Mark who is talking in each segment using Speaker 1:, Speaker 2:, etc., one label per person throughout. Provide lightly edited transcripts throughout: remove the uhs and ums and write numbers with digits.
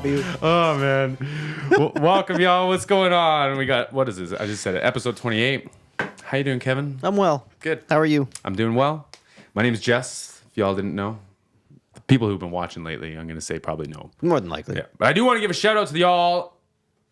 Speaker 1: Oh man, welcome y'all. What's going on? We got, what is this? I just said it. Episode 28. How you doing, Kevin?
Speaker 2: I'm well.
Speaker 1: Good.
Speaker 2: How are you?
Speaker 1: I'm doing well. My name is Jess. If y'all didn't know, the people who've been watching lately, I'm gonna say probably know.
Speaker 2: More than likely.
Speaker 1: Yeah, but I do want to give a shout out to y'all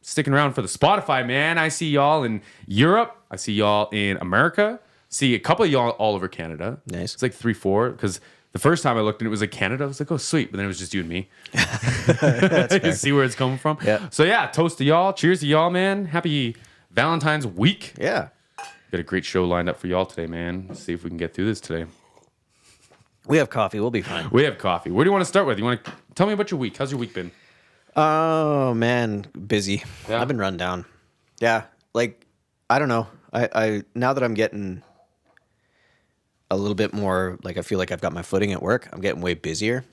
Speaker 1: sticking around for the Spotify, man. I see y'all in Europe. I see y'all in America. See a couple of y'all all over Canada.
Speaker 2: Nice.
Speaker 1: It's like 3, 4 because. The first time I looked and it was like Canada, I was like, oh, sweet. But then it was just you and me. You see where it's coming from?
Speaker 2: Yeah.
Speaker 1: So, yeah, toast to y'all. Cheers to y'all, man. Happy Valentine's week.
Speaker 2: Yeah.
Speaker 1: Got a great show lined up for y'all today, man. Let's see if we can get through this today.
Speaker 2: We have coffee. We'll be fine.
Speaker 1: We have coffee. Where do you want to start with? You want to tell me about your week? How's your week been?
Speaker 2: Oh, man. Busy.
Speaker 1: Yeah.
Speaker 2: I've been run down. Yeah. Like, I don't know. I now that I'm getting a little bit more, like I feel like I've got my footing at work. I'm getting way busier,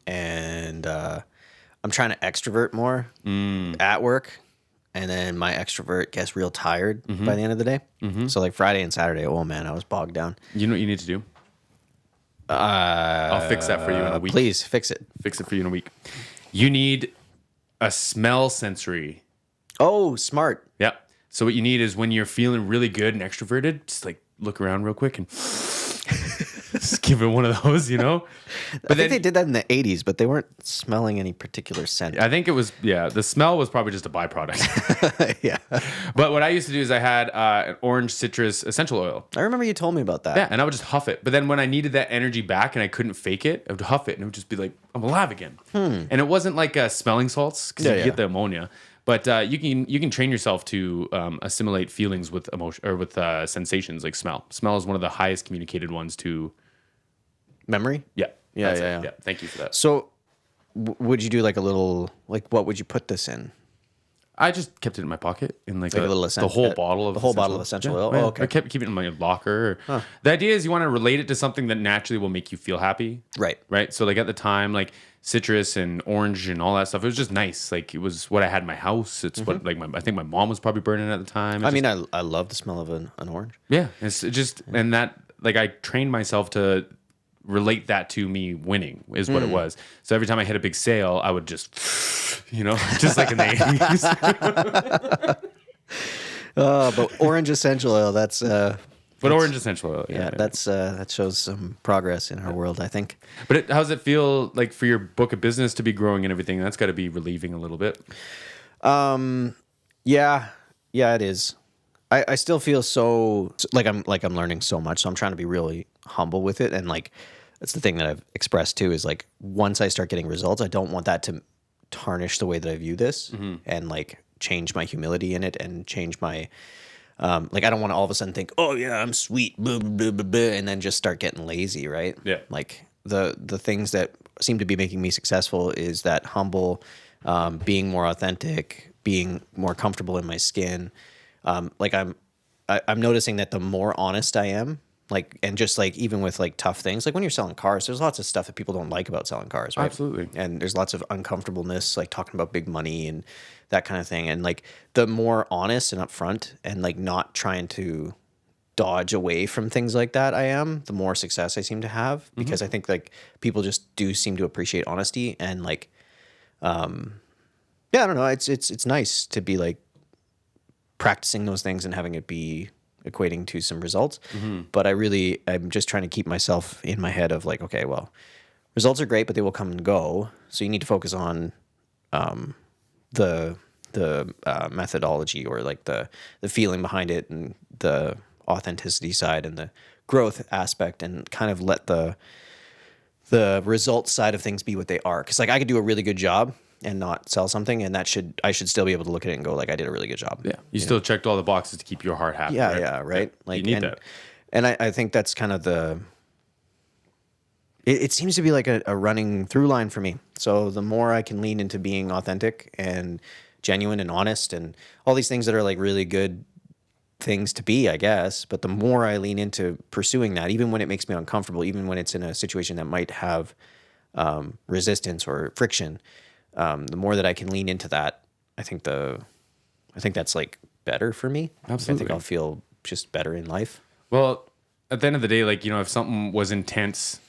Speaker 2: and I'm trying to extrovert more at work, and then my extrovert gets real tired by the end of the day. So like Friday and Saturday, oh man, I was bogged down.
Speaker 1: You know what you need to do? I'll fix that for you in a week.
Speaker 2: Please fix it.
Speaker 1: Fix it for you in a week. You need a smell sensory.
Speaker 2: Oh, smart.
Speaker 1: Yeah. So what you need is when you're feeling really good and extroverted, just like look around real quick and just give it one of those, you know?
Speaker 2: But I think they did that in the 80s, but they weren't smelling any particular scent.
Speaker 1: I think it was, the smell was probably just a byproduct.
Speaker 2: Yeah.
Speaker 1: But what I used to do is I had an orange citrus essential oil.
Speaker 2: I remember you told me about that.
Speaker 1: Yeah, and I would just huff it. But then when I needed that energy back and I couldn't fake it, I would huff it and it would just be like, I'm alive again. And it wasn't like smelling salts because you get the ammonia. But you can train yourself to assimilate feelings with emotion or with sensations like smell. Smell is one of the highest communicated ones to
Speaker 2: Memory?
Speaker 1: Yeah.
Speaker 2: Yeah.
Speaker 1: Thank you for that.
Speaker 2: So would you do like a little, like what would you put this in?
Speaker 1: I just kept it in my pocket in like
Speaker 2: a little
Speaker 1: the whole bottle of
Speaker 2: essential oil.
Speaker 1: Yeah.
Speaker 2: Oh, okay.
Speaker 1: I kept keeping it in my locker. The idea is you want to relate it to something that naturally will make you feel happy. Right. So like at the time, like citrus and orange and all that stuff, it was just nice. Like it was what I had in my house. It's what like I think my mom was probably burning at the time.
Speaker 2: I love the smell of an orange.
Speaker 1: Yeah. It's just and that like I trained myself to relate that to me winning is what it was. So every time I hit a big sale, I would just, just like in the 80s.
Speaker 2: But orange essential oil, that's...
Speaker 1: orange essential oil.
Speaker 2: Yeah, that shows some progress in our world, I think.
Speaker 1: But how does it feel like for your book of business to be growing and everything? That's got to be relieving a little bit.
Speaker 2: Yeah, it is. I still feel so like I'm learning so much, so I'm trying to be really humble with it, and like that's the thing that I've expressed too is like once I start getting results, I don't want that to tarnish the way that I view this and like change my humility in it and change my like I don't want to all of a sudden think, oh yeah, I'm sweet, blah, blah, blah, blah, and then just start getting lazy, right?
Speaker 1: Yeah.
Speaker 2: Like the things that seem to be making me successful is that humble, being more authentic, being more comfortable in my skin. Like I'm noticing that the more honest I am, like, and just like even with like tough things, like when you're selling cars, there's lots of stuff that people don't like about selling cars, right?
Speaker 1: Absolutely.
Speaker 2: And there's lots of uncomfortableness, like talking about big money and that kind of thing. And like the more honest and upfront and like not trying to dodge away from things like that I am, the more success I seem to have, because I think like people just do seem to appreciate honesty and like, I don't know. It's nice to be like practicing those things and having it be equating to some results. But I'm just trying to keep myself in my head of like, okay, well, results are great, but they will come and go. So you need to focus on the methodology or like the feeling behind it and the authenticity side and the growth aspect, and kind of let the results side of things be what they are. Because like I could do a really good job and not sell something, and I should still be able to look at it and go like, I did a really good job.
Speaker 1: Yeah, you still checked all the boxes to keep your heart happy.
Speaker 2: Yeah, right.
Speaker 1: Yeah,
Speaker 2: like
Speaker 1: you need that,
Speaker 2: and I think that's kind of it seems to be like a running through line for me. So the more I can lean into being authentic and genuine and honest and all these things that are like really good things to be, I guess, but the more I lean into pursuing that, even when it makes me uncomfortable, even when it's in a situation that might have resistance or friction, the more that I can lean into that, I think that's like better for me.
Speaker 1: Absolutely.
Speaker 2: I think I'll feel just better in life.
Speaker 1: Well, at the end of the day, like, if something was intense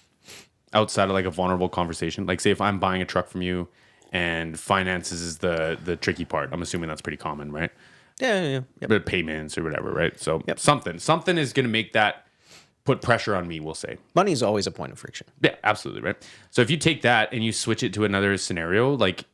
Speaker 1: outside of like a vulnerable conversation, like say if I'm buying a truck from you and finances is the tricky part. I'm assuming that's pretty common, right?
Speaker 2: Yeah.
Speaker 1: But payments or whatever, right? So something is going to make that put pressure on me, we'll say.
Speaker 2: Money is always a point of friction.
Speaker 1: Yeah, absolutely, right? So if you take that and you switch it to another scenario, like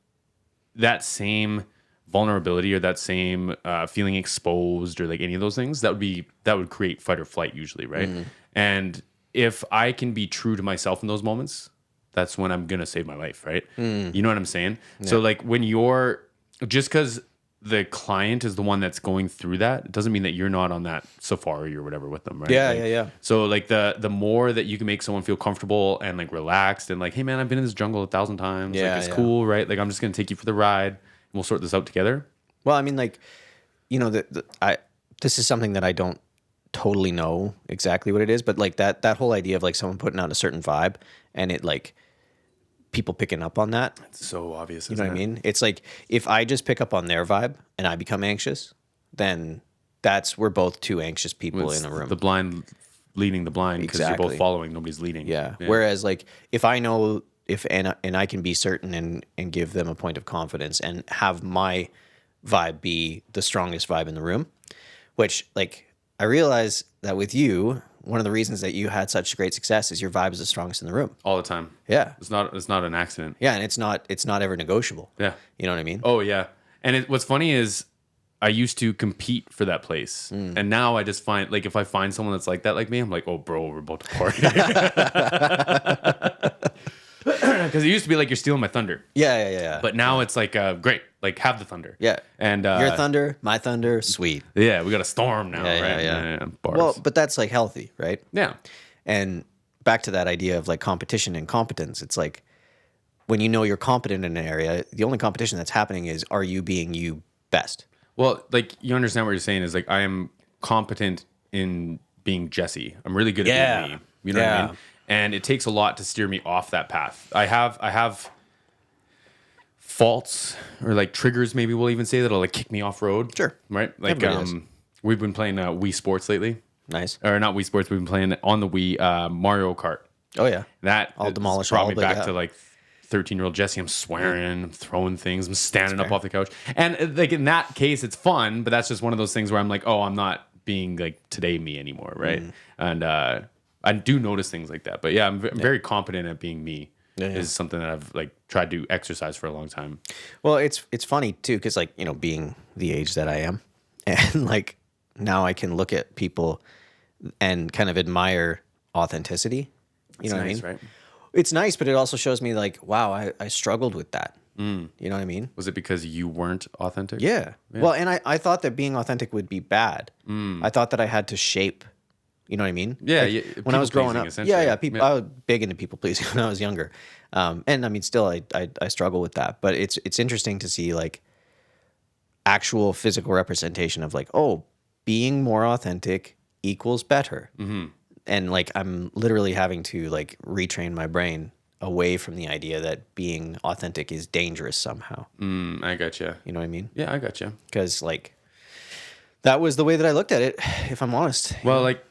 Speaker 1: that same vulnerability or that same feeling exposed or like any of those things, that would create fight or flight usually, right? And if I can be true to myself in those moments, that's when I'm gonna save my life, right? You know what I'm saying? So like when you're just because the client is the one that's going through that, it doesn't mean that you're not on that safari or whatever with them, right?
Speaker 2: Yeah.
Speaker 1: So like the more that you can make someone feel comfortable and like relaxed and like, hey man, I've been in this jungle 1,000 times. Like it's cool, right? Like I'm just gonna take you for the ride and we'll sort this out together.
Speaker 2: Well, I mean, like, you know, this is something that I don't totally know exactly what it is, but like that whole idea of like someone putting out a certain vibe and it like people picking up on that.
Speaker 1: It's so obvious.
Speaker 2: You know what I mean? It's like if I just pick up on their vibe and I become anxious, then we're both two anxious people in a room.
Speaker 1: The blind leading the blind because you're both following. Nobody's leading.
Speaker 2: Yeah. Whereas like if I know and I can be certain and give them a point of confidence and have my vibe be the strongest vibe in the room, which like I realize that with you, one of the reasons that you had such great success is your vibe is the strongest in the room
Speaker 1: all the time.
Speaker 2: Yeah,
Speaker 1: it's not an accident.
Speaker 2: Yeah, and it's not ever negotiable.
Speaker 1: Yeah,
Speaker 2: you know what I mean.
Speaker 1: Oh yeah, and what's funny is I used to compete for that place, and now I just find like if I find someone that's like that like me, I'm like, oh bro, we're about to party. Because it used to be like you're stealing my thunder.
Speaker 2: Yeah.
Speaker 1: But now it's like great, like have the thunder.
Speaker 2: Yeah,
Speaker 1: and
Speaker 2: your thunder, my thunder, sweet.
Speaker 1: Yeah, we got a storm now, right?
Speaker 2: Yeah. Well, but that's like healthy, right?
Speaker 1: Yeah.
Speaker 2: And back to that idea of like competition and competence. It's like when you know you're competent in an area, the only competition that's happening is are you being you best?
Speaker 1: Well, like you understand what you're saying is like I am competent in being Jesse. I'm really good at being me. You know what I mean? And it takes a lot to steer me off that path. I have faults or like triggers, maybe we'll even say that'll like kick me off road.
Speaker 2: Sure.
Speaker 1: Right? Like we've been playing Wii Sports lately.
Speaker 2: Nice.
Speaker 1: Or not Wii Sports, we've been playing on the Wii Mario Kart.
Speaker 2: Oh yeah.
Speaker 1: That
Speaker 2: I'll demolish
Speaker 1: brought me back to like 13-year-old Jesse. I'm swearing, I'm throwing things, I'm standing up off the couch. And like in that case, it's fun, but that's just one of those things where I'm like, oh, I'm not being like today me anymore, right? And I do notice things like that. But yeah, I'm very competent at being me. Is something that I've like tried to exercise for a long time.
Speaker 2: Well, it's funny too, because like, you know, being the age that I am, and like now I can look at people and kind of admire authenticity. You know what I mean? Right? It's nice, but it also shows me like, wow, I struggled with that. You know what I mean?
Speaker 1: Was it because you weren't authentic?
Speaker 2: Yeah. Well, and I thought that being authentic would be bad. I thought that I had to shape. You know what I mean?
Speaker 1: Yeah.
Speaker 2: Like, when I was growing up, people. I was big into people pleasing when I was younger, and I mean, still, I struggle with that. But it's interesting to see like actual physical representation of like, oh, being more authentic equals better, and like I'm literally having to like retrain my brain away from the idea that being authentic is dangerous somehow.
Speaker 1: I gotcha.
Speaker 2: You know what I mean?
Speaker 1: Yeah, I gotcha.
Speaker 2: Because like that was the way that I looked at it, if I'm honest.
Speaker 1: Well, like.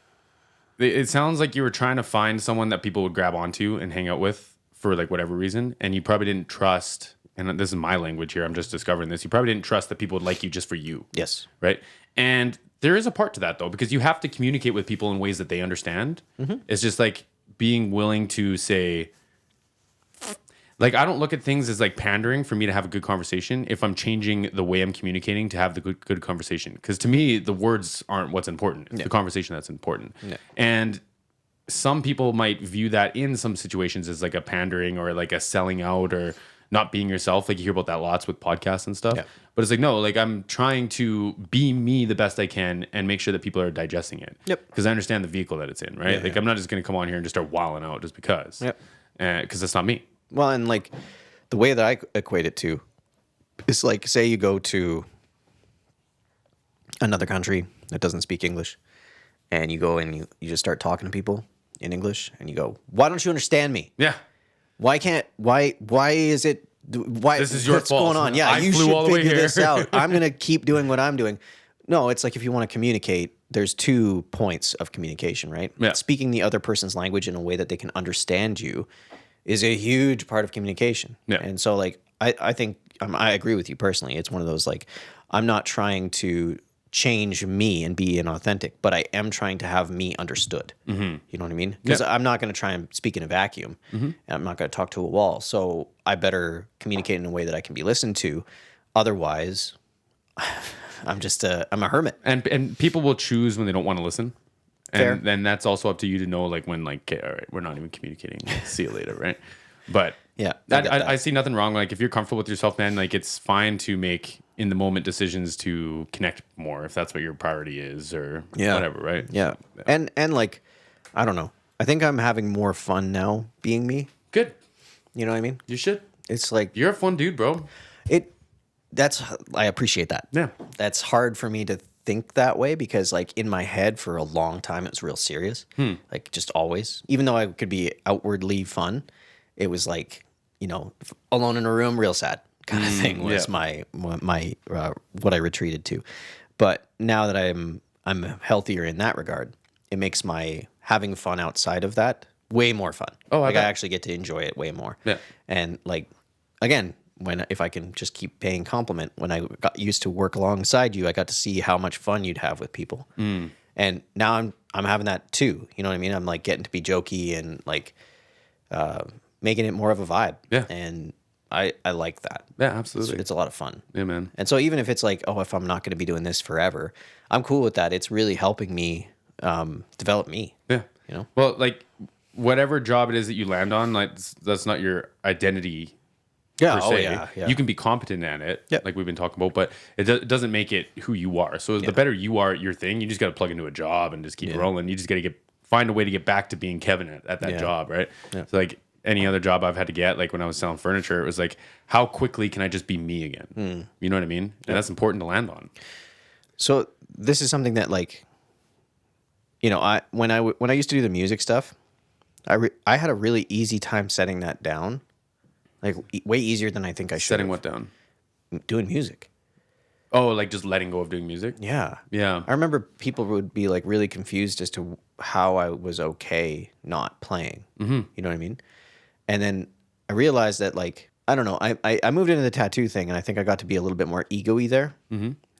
Speaker 1: It sounds like you were trying to find someone that people would grab onto and hang out with for like whatever reason, and you probably didn't trust. And this is my language here. I'm just discovering this. You probably didn't trust that people would like you just for you.
Speaker 2: Yes.
Speaker 1: Right. And there is a part to that though, because you have to communicate with people in ways that they understand. It's just like being willing to say, like, I don't look at things as like pandering for me to have a good conversation if I'm changing the way I'm communicating to have the good conversation. Because to me, the words aren't what's important. It's the conversation that's important. And some people might view that in some situations as like a pandering or like a selling out or not being yourself. Like you hear about that lots with podcasts and stuff. But it's like, no, like I'm trying to be me the best I can and make sure that people are digesting it. Because I understand the vehicle that it's in, right? I'm not just going to come on here and just start wilding out just because. Because that's not me.
Speaker 2: Well, and like the way that I equate it to is like, say you go to another country that doesn't speak English and you go and you just start talking to people in English and you go, why don't you understand me?
Speaker 1: Yeah.
Speaker 2: Why is it,
Speaker 1: this is your
Speaker 2: what's
Speaker 1: fault.
Speaker 2: going on? Yeah, you should figure this out. I'm going to keep doing what I'm doing. No, it's like if you want to communicate, there's 2 points of communication, right? Speaking the other person's language in a way that they can understand you is a huge part of communication. And so like I think I agree with you personally. It's one of those like, I'm not trying to change me and be inauthentic, but I am trying to have me understood. You know what I mean? Because I'm not going to try and speak in a vacuum. And I'm not going to talk to a wall. So I better communicate in a way that I can be listened to. Otherwise, I'm a hermit.
Speaker 1: And people will choose when they don't want to listen.
Speaker 2: Fair.
Speaker 1: And then that's also up to you to know, like, when, like, okay, all right, we're not even communicating. See you later, right? But
Speaker 2: Yeah,
Speaker 1: I see nothing wrong. Like, if you're comfortable with yourself, man, like, it's fine to make in the moment decisions to connect more if that's what your priority is, or whatever, right?
Speaker 2: Yeah. And like, I don't know. I think I'm having more fun now being me.
Speaker 1: Good.
Speaker 2: You know what I mean?
Speaker 1: You should.
Speaker 2: It's like
Speaker 1: You're a fun dude, bro.
Speaker 2: I appreciate that.
Speaker 1: Yeah.
Speaker 2: That's hard for me to think that way because like in my head for a long time it was real serious. Like just always. Even though I could be outwardly fun, it was like, you know, alone in a room, real sad kind of thing was my what I retreated to. But now that I'm healthier in that regard, it makes my having fun outside of that way more fun.
Speaker 1: Oh,
Speaker 2: I actually get to enjoy it way more.
Speaker 1: Yeah.
Speaker 2: And like, again, if I can just keep paying compliment, when I got used to work alongside you, I got to see how much fun you'd have with people. And now I'm having that too. You know what I mean? I'm like getting to be jokey and like making it more of a vibe.
Speaker 1: Yeah.
Speaker 2: And I like that.
Speaker 1: Yeah, absolutely.
Speaker 2: It's a lot of fun.
Speaker 1: Yeah, man.
Speaker 2: And so even if it's like, oh, if I'm not going to be doing this forever, I'm cool with that. It's really helping me develop me.
Speaker 1: Yeah.
Speaker 2: You know?
Speaker 1: Well, like whatever job it is that you land on, like that's not your identity.
Speaker 2: Yeah.
Speaker 1: Per se.
Speaker 2: Yeah.
Speaker 1: You can be competent at it, like we've been talking about, but it doesn't make it who you are. So the better you are at your thing, you just got to plug into a job and just keep rolling. You just got to find a way to get back to being Kevin at that job, right? Yeah. So like any other job I've had to get, like when I was selling furniture, it was like, how quickly can I just be me again? You know what I mean? And that's important to land on.
Speaker 2: So this is something that like, you know, when I used to do the music stuff, I had a really easy time setting that down. Like way easier than I think I should.
Speaker 1: Setting what down?
Speaker 2: Doing music.
Speaker 1: Oh, like just letting go of doing music?
Speaker 2: Yeah.
Speaker 1: Yeah.
Speaker 2: I remember people would be like really confused as to how I was okay not playing. You know what I mean? And then I realized that like, I don't know, I moved into the tattoo thing and I think I got to be a little bit more ego-y there.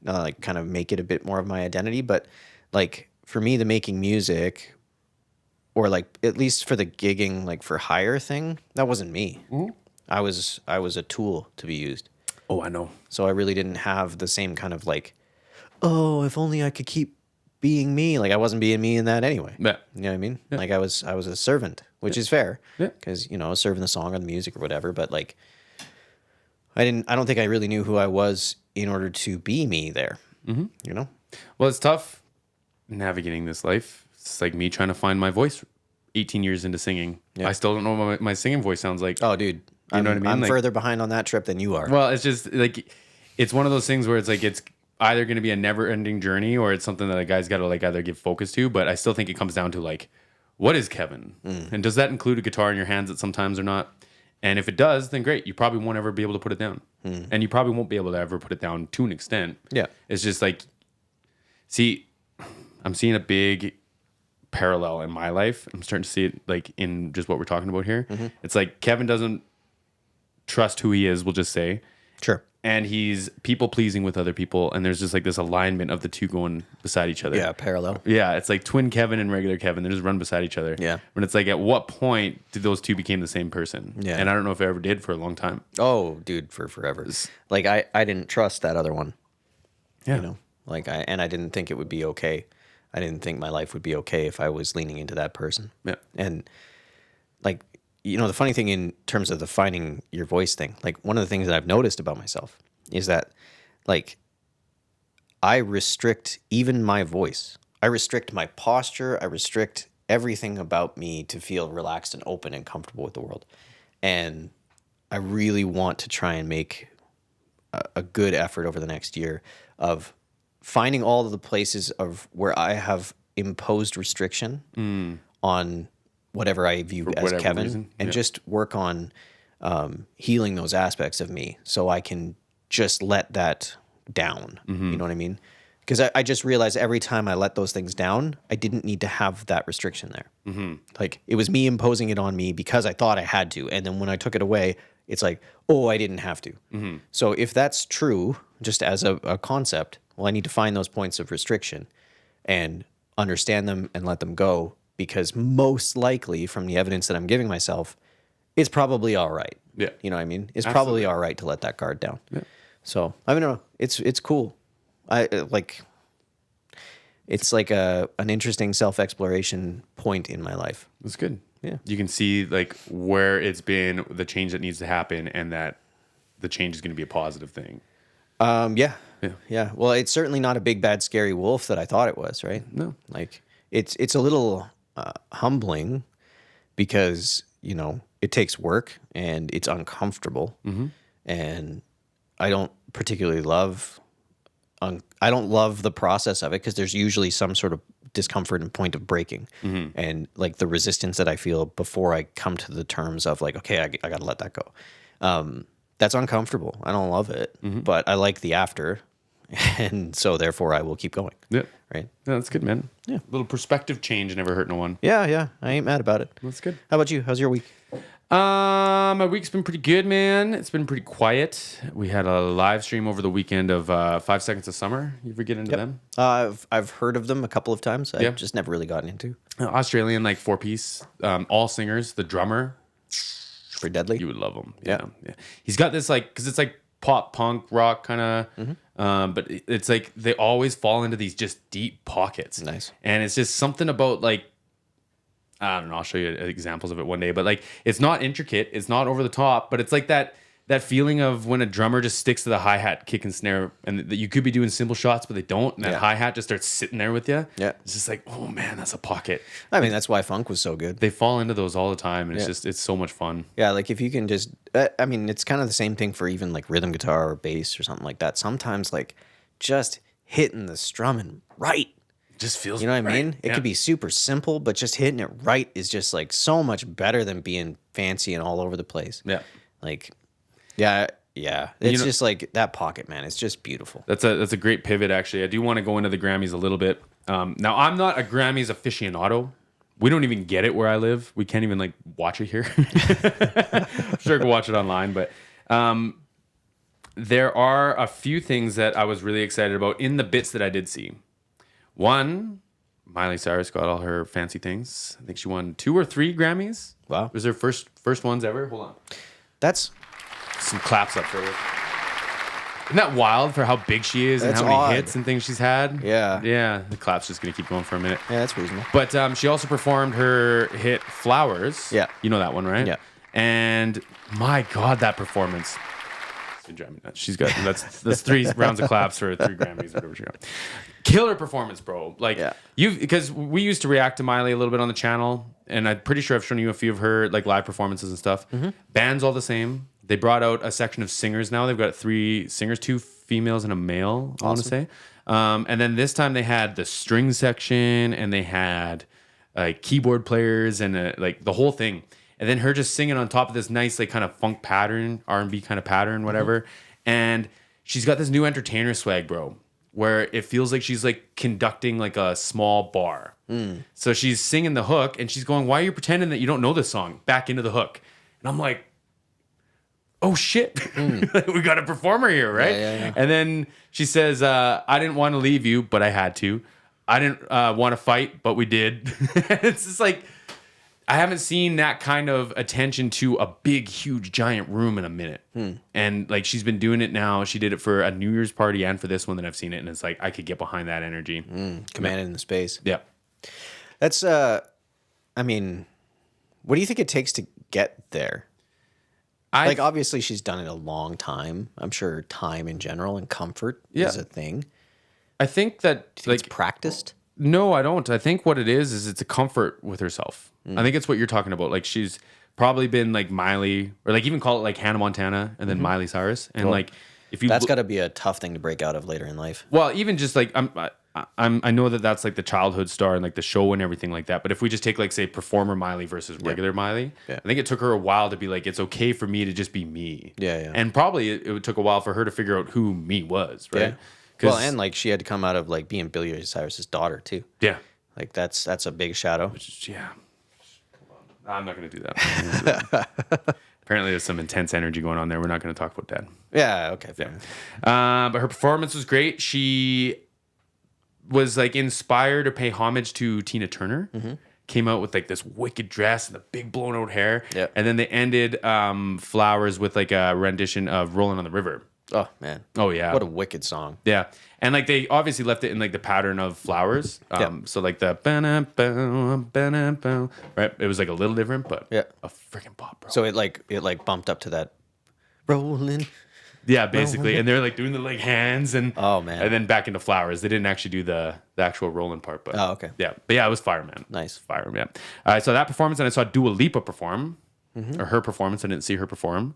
Speaker 2: Like kind of make it a bit more of my identity. But like for me, the making music or like at least for the gigging, like for hire thing, that wasn't me. I was a tool to be used.
Speaker 1: Oh, I know.
Speaker 2: So I really didn't have the same kind of like, oh, if only I could keep being me. Like I wasn't being me in that anyway.
Speaker 1: Yeah.
Speaker 2: You know what I mean? Yeah. Like I was a servant, which is fair. Yeah. Because, you know, I was serving the song or the music or whatever. But like, I don't think I really knew who I was in order to be me there. You know?
Speaker 1: Well, it's tough navigating this life. It's like me trying to find my voice 18 years into singing. Yeah. I still don't know what my singing voice sounds like.
Speaker 2: Oh, dude.
Speaker 1: You know what I mean?
Speaker 2: I'm
Speaker 1: like,
Speaker 2: further behind on that trip than you are.
Speaker 1: Well, it's just like, it's one of those things where it's like, it's either going to be a never ending journey or it's something that a guy's got to like either give focus to. But I still think it comes down to like, what is Kevin? And does that include a guitar in your hands at sometimes or not? And if it does, then great. You probably won't ever be able to put it down. And you probably won't be able to ever put it down to an extent.
Speaker 2: Yeah.
Speaker 1: It's just like, see, I'm seeing a big parallel in my life. I'm starting to see it like in just what we're talking about here. It's like Kevin doesn't trust who he is, we'll just say.
Speaker 2: Sure.
Speaker 1: And he's people pleasing with other people, and there's just like this alignment of the two going beside each other.
Speaker 2: Yeah, parallel.
Speaker 1: Yeah, it's like twin Kevin and regular Kevin. They just run beside each other.
Speaker 2: Yeah.
Speaker 1: But it's like, at what point did those two become the same person?
Speaker 2: Yeah.
Speaker 1: And I don't know if it ever did for a long time.
Speaker 2: Oh, dude, for forever. Like I didn't trust that other one.
Speaker 1: Yeah.
Speaker 2: You know, like I didn't think it would be okay. I didn't think my life would be okay if I was leaning into that person.
Speaker 1: Yeah.
Speaker 2: And like, you know, the funny thing in terms of the finding your voice thing, like one of the things that I've noticed about myself is that like I restrict even my voice. I restrict my posture. I restrict everything about me to feel relaxed and open and comfortable with the world. And I really want to try and make a good effort over the next year of finding all of the places of where I have imposed restriction on whatever I view as Kevin reason. And just work on healing those aspects of me so I can just let that down. You know what I mean? Because I just realized every time I let those things down, I didn't need to have that restriction there. Like it was me imposing it on me because I thought I had to. And then when I took it away, it's like, oh, I didn't have to. Mm-hmm. So if that's true, just as a concept, well, I need to find those points of restriction and understand them and let them go, because most likely from the evidence that I'm giving myself, it's probably all right.
Speaker 1: Yeah.
Speaker 2: You know what I mean? It's
Speaker 1: Absolutely.
Speaker 2: probably all right to let that guard down. Yeah. So I don't know. It's cool. It's like an interesting self-exploration point in my life.
Speaker 1: That's good.
Speaker 2: Yeah.
Speaker 1: You can see like where it's been, the change that needs to happen, and that the change is going to be a positive thing.
Speaker 2: Yeah. Well, it's certainly not a big, bad, scary wolf that I thought it was, right?
Speaker 1: No.
Speaker 2: Like it's a little humbling because, you know, it takes work and it's uncomfortable. Mm-hmm. And I don't particularly love the process of it, because there's usually some sort of discomfort and point of breaking, and like the resistance that I feel before I come to the terms of like, okay, I got to let that go. That's uncomfortable. I don't love it, but I like the after, and so therefore I will keep going.
Speaker 1: Yeah.
Speaker 2: Right.
Speaker 1: Yeah, that's good, man. Yeah. A little perspective change never hurt no one.
Speaker 2: Yeah. I ain't mad about it.
Speaker 1: That's good.
Speaker 2: How about you? How's your week?
Speaker 1: My week's been pretty good, man. It's been pretty quiet. We had a live stream over the weekend of 5 Seconds of Summer. You ever get into them?
Speaker 2: I've heard of them a couple of times. I've just never really gotten into.
Speaker 1: Australian, like 4-piece, all singers. The drummer,
Speaker 2: pretty deadly.
Speaker 1: you would love him. Yeah. He's got this like, because it's like pop punk rock kind of, but it's like they always fall into these just deep pockets.
Speaker 2: Nice.
Speaker 1: And it's just something about like, I don't know, I'll show you examples of it one day, but like it's not intricate, it's not over the top, but it's like that feeling of when a drummer just sticks to the hi-hat, kick and snare, and that you could be doing cymbal shots, but they don't, and that hi-hat just starts sitting there with you. Yeah. It's just like, oh man, that's a pocket.
Speaker 2: I mean, that's why funk was so good.
Speaker 1: They fall into those all the time, and it's so much fun.
Speaker 2: Yeah, like if you can just, I mean, it's kind of the same thing for even like rhythm guitar or bass or something like that. Sometimes like just hitting the strumming right.
Speaker 1: Just feels,
Speaker 2: you know what
Speaker 1: right.
Speaker 2: I mean? It could be super simple, but just hitting it right is just like so much better than being fancy and all over the place.
Speaker 1: Yeah.
Speaker 2: Like, yeah. It's just like that pocket, man. It's just beautiful.
Speaker 1: That's a great pivot, actually. I do want to go into the Grammys a little bit. Now, I'm not a Grammys aficionado. We don't even get it where I live. We can't even like watch it here. I'm sure I can watch it online, but there are a few things that I was really excited about in the bits that I did see. One, Miley Cyrus got all her fancy things. I think she won 2 or 3 Grammys.
Speaker 2: Wow.
Speaker 1: It was her first ones ever. Hold on.
Speaker 2: That's
Speaker 1: some claps up for her. Isn't that wild for how big she is and how many hits and things she's had?
Speaker 2: Yeah.
Speaker 1: Yeah. The clap's just going to keep going for a minute.
Speaker 2: Yeah, that's reasonable.
Speaker 1: But she also performed her hit Flowers.
Speaker 2: Yeah.
Speaker 1: You know that one, right?
Speaker 2: Yeah.
Speaker 1: And my God, that performance. It's been driving me nuts. She's got, that's 3 rounds of claps for 3 Grammys, whatever she got. Killer performance, bro. Like because we used to react to Miley a little bit on the channel, and I'm pretty sure I've shown you a few of her like live performances and stuff. Band's all the same. They brought out a section of singers now. They've got 3 singers, 2 females and a male, I want to say. And then this time they had the string section, and they had keyboard players and like the whole thing. And then her just singing on top of this nice like kind of funk pattern, R&B kind of pattern, whatever. And she's got this new entertainer swag, bro, where it feels like she's like conducting like a small bar. So she's singing the hook, and she's going, "Why are you pretending that you don't know this song?" Back into the hook. And I'm like, oh shit, we got a performer here, right?
Speaker 2: Yeah.
Speaker 1: And then she says, I didn't want to leave you, but I had to. I didn't want to fight, but we did. It's just like, I haven't seen that kind of attention to a big, huge, giant room in a minute. And like, she's been doing it now. She did it for a New Year's party and for this one that I've seen it. And it's like, I could get behind that energy.
Speaker 2: Commanding the space.
Speaker 1: Yeah.
Speaker 2: That's, I mean, what do you think it takes to get there? Like, obviously, she's done it a long time. I'm sure time in general and comfort is a thing.
Speaker 1: I think that,
Speaker 2: do you think it's practiced?
Speaker 1: No, I don't. I think what it is it's a comfort with herself. I think it's what you're talking about. Like, she's probably been like Miley, or like even call it like Hannah Montana and then Miley Cyrus. And like, if you
Speaker 2: that's got to be a tough thing to break out of later in life.
Speaker 1: Well, even just like I know that that's like the childhood star and like the show and everything like that. But if we just take like say performer Miley versus regular Miley, I think it took her a while to be like, it's okay for me to just be me.
Speaker 2: Yeah.
Speaker 1: And probably it took a while for her to figure out who me was, right?
Speaker 2: Yeah. Well, and like she had to come out of like being Billy Cyrus's daughter too.
Speaker 1: Yeah.
Speaker 2: Like that's a big shadow.
Speaker 1: Which is, I'm not going to do that. Apparently, there's some intense energy going on there. We're not going to talk about that.
Speaker 2: Yeah. Okay.
Speaker 1: Yeah. But her performance was great. She was like inspired to pay homage to Tina Turner. Came out with like this wicked dress and the big blown out hair.
Speaker 2: Yep.
Speaker 1: And then they ended Flowers with like a rendition of Rolling on the River.
Speaker 2: Oh man.
Speaker 1: Oh yeah.
Speaker 2: What a wicked song.
Speaker 1: Yeah. And like they obviously left it in like the pattern of Flowers. So like the right. It was like a little different, but a freaking pop, bro.
Speaker 2: So it bumped up to that rolling.
Speaker 1: Yeah, basically. And they're like doing the like hands and
Speaker 2: oh man.
Speaker 1: And then back into Flowers. They didn't actually do the actual rolling part, but
Speaker 2: okay.
Speaker 1: Yeah. But yeah, it was fire, man.
Speaker 2: Nice.
Speaker 1: Fire, yeah. I saw that performance and I saw Dua Lipa perform. Or her performance. I didn't see her perform.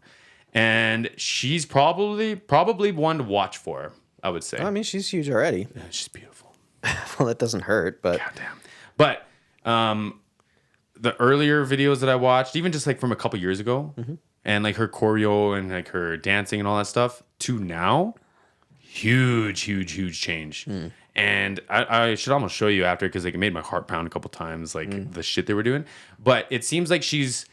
Speaker 1: And she's probably one to watch for, I would say.
Speaker 2: I mean, she's huge already.
Speaker 1: Yeah, she's beautiful.
Speaker 2: Well, that doesn't hurt, but
Speaker 1: goddamn. But the earlier videos that I watched, even just like from a couple years ago, and like her choreo and like her dancing and all that stuff, to now, huge change. And I should almost show you after because like it made my heart pound a couple times, like the shit they were doing. But it seems like she's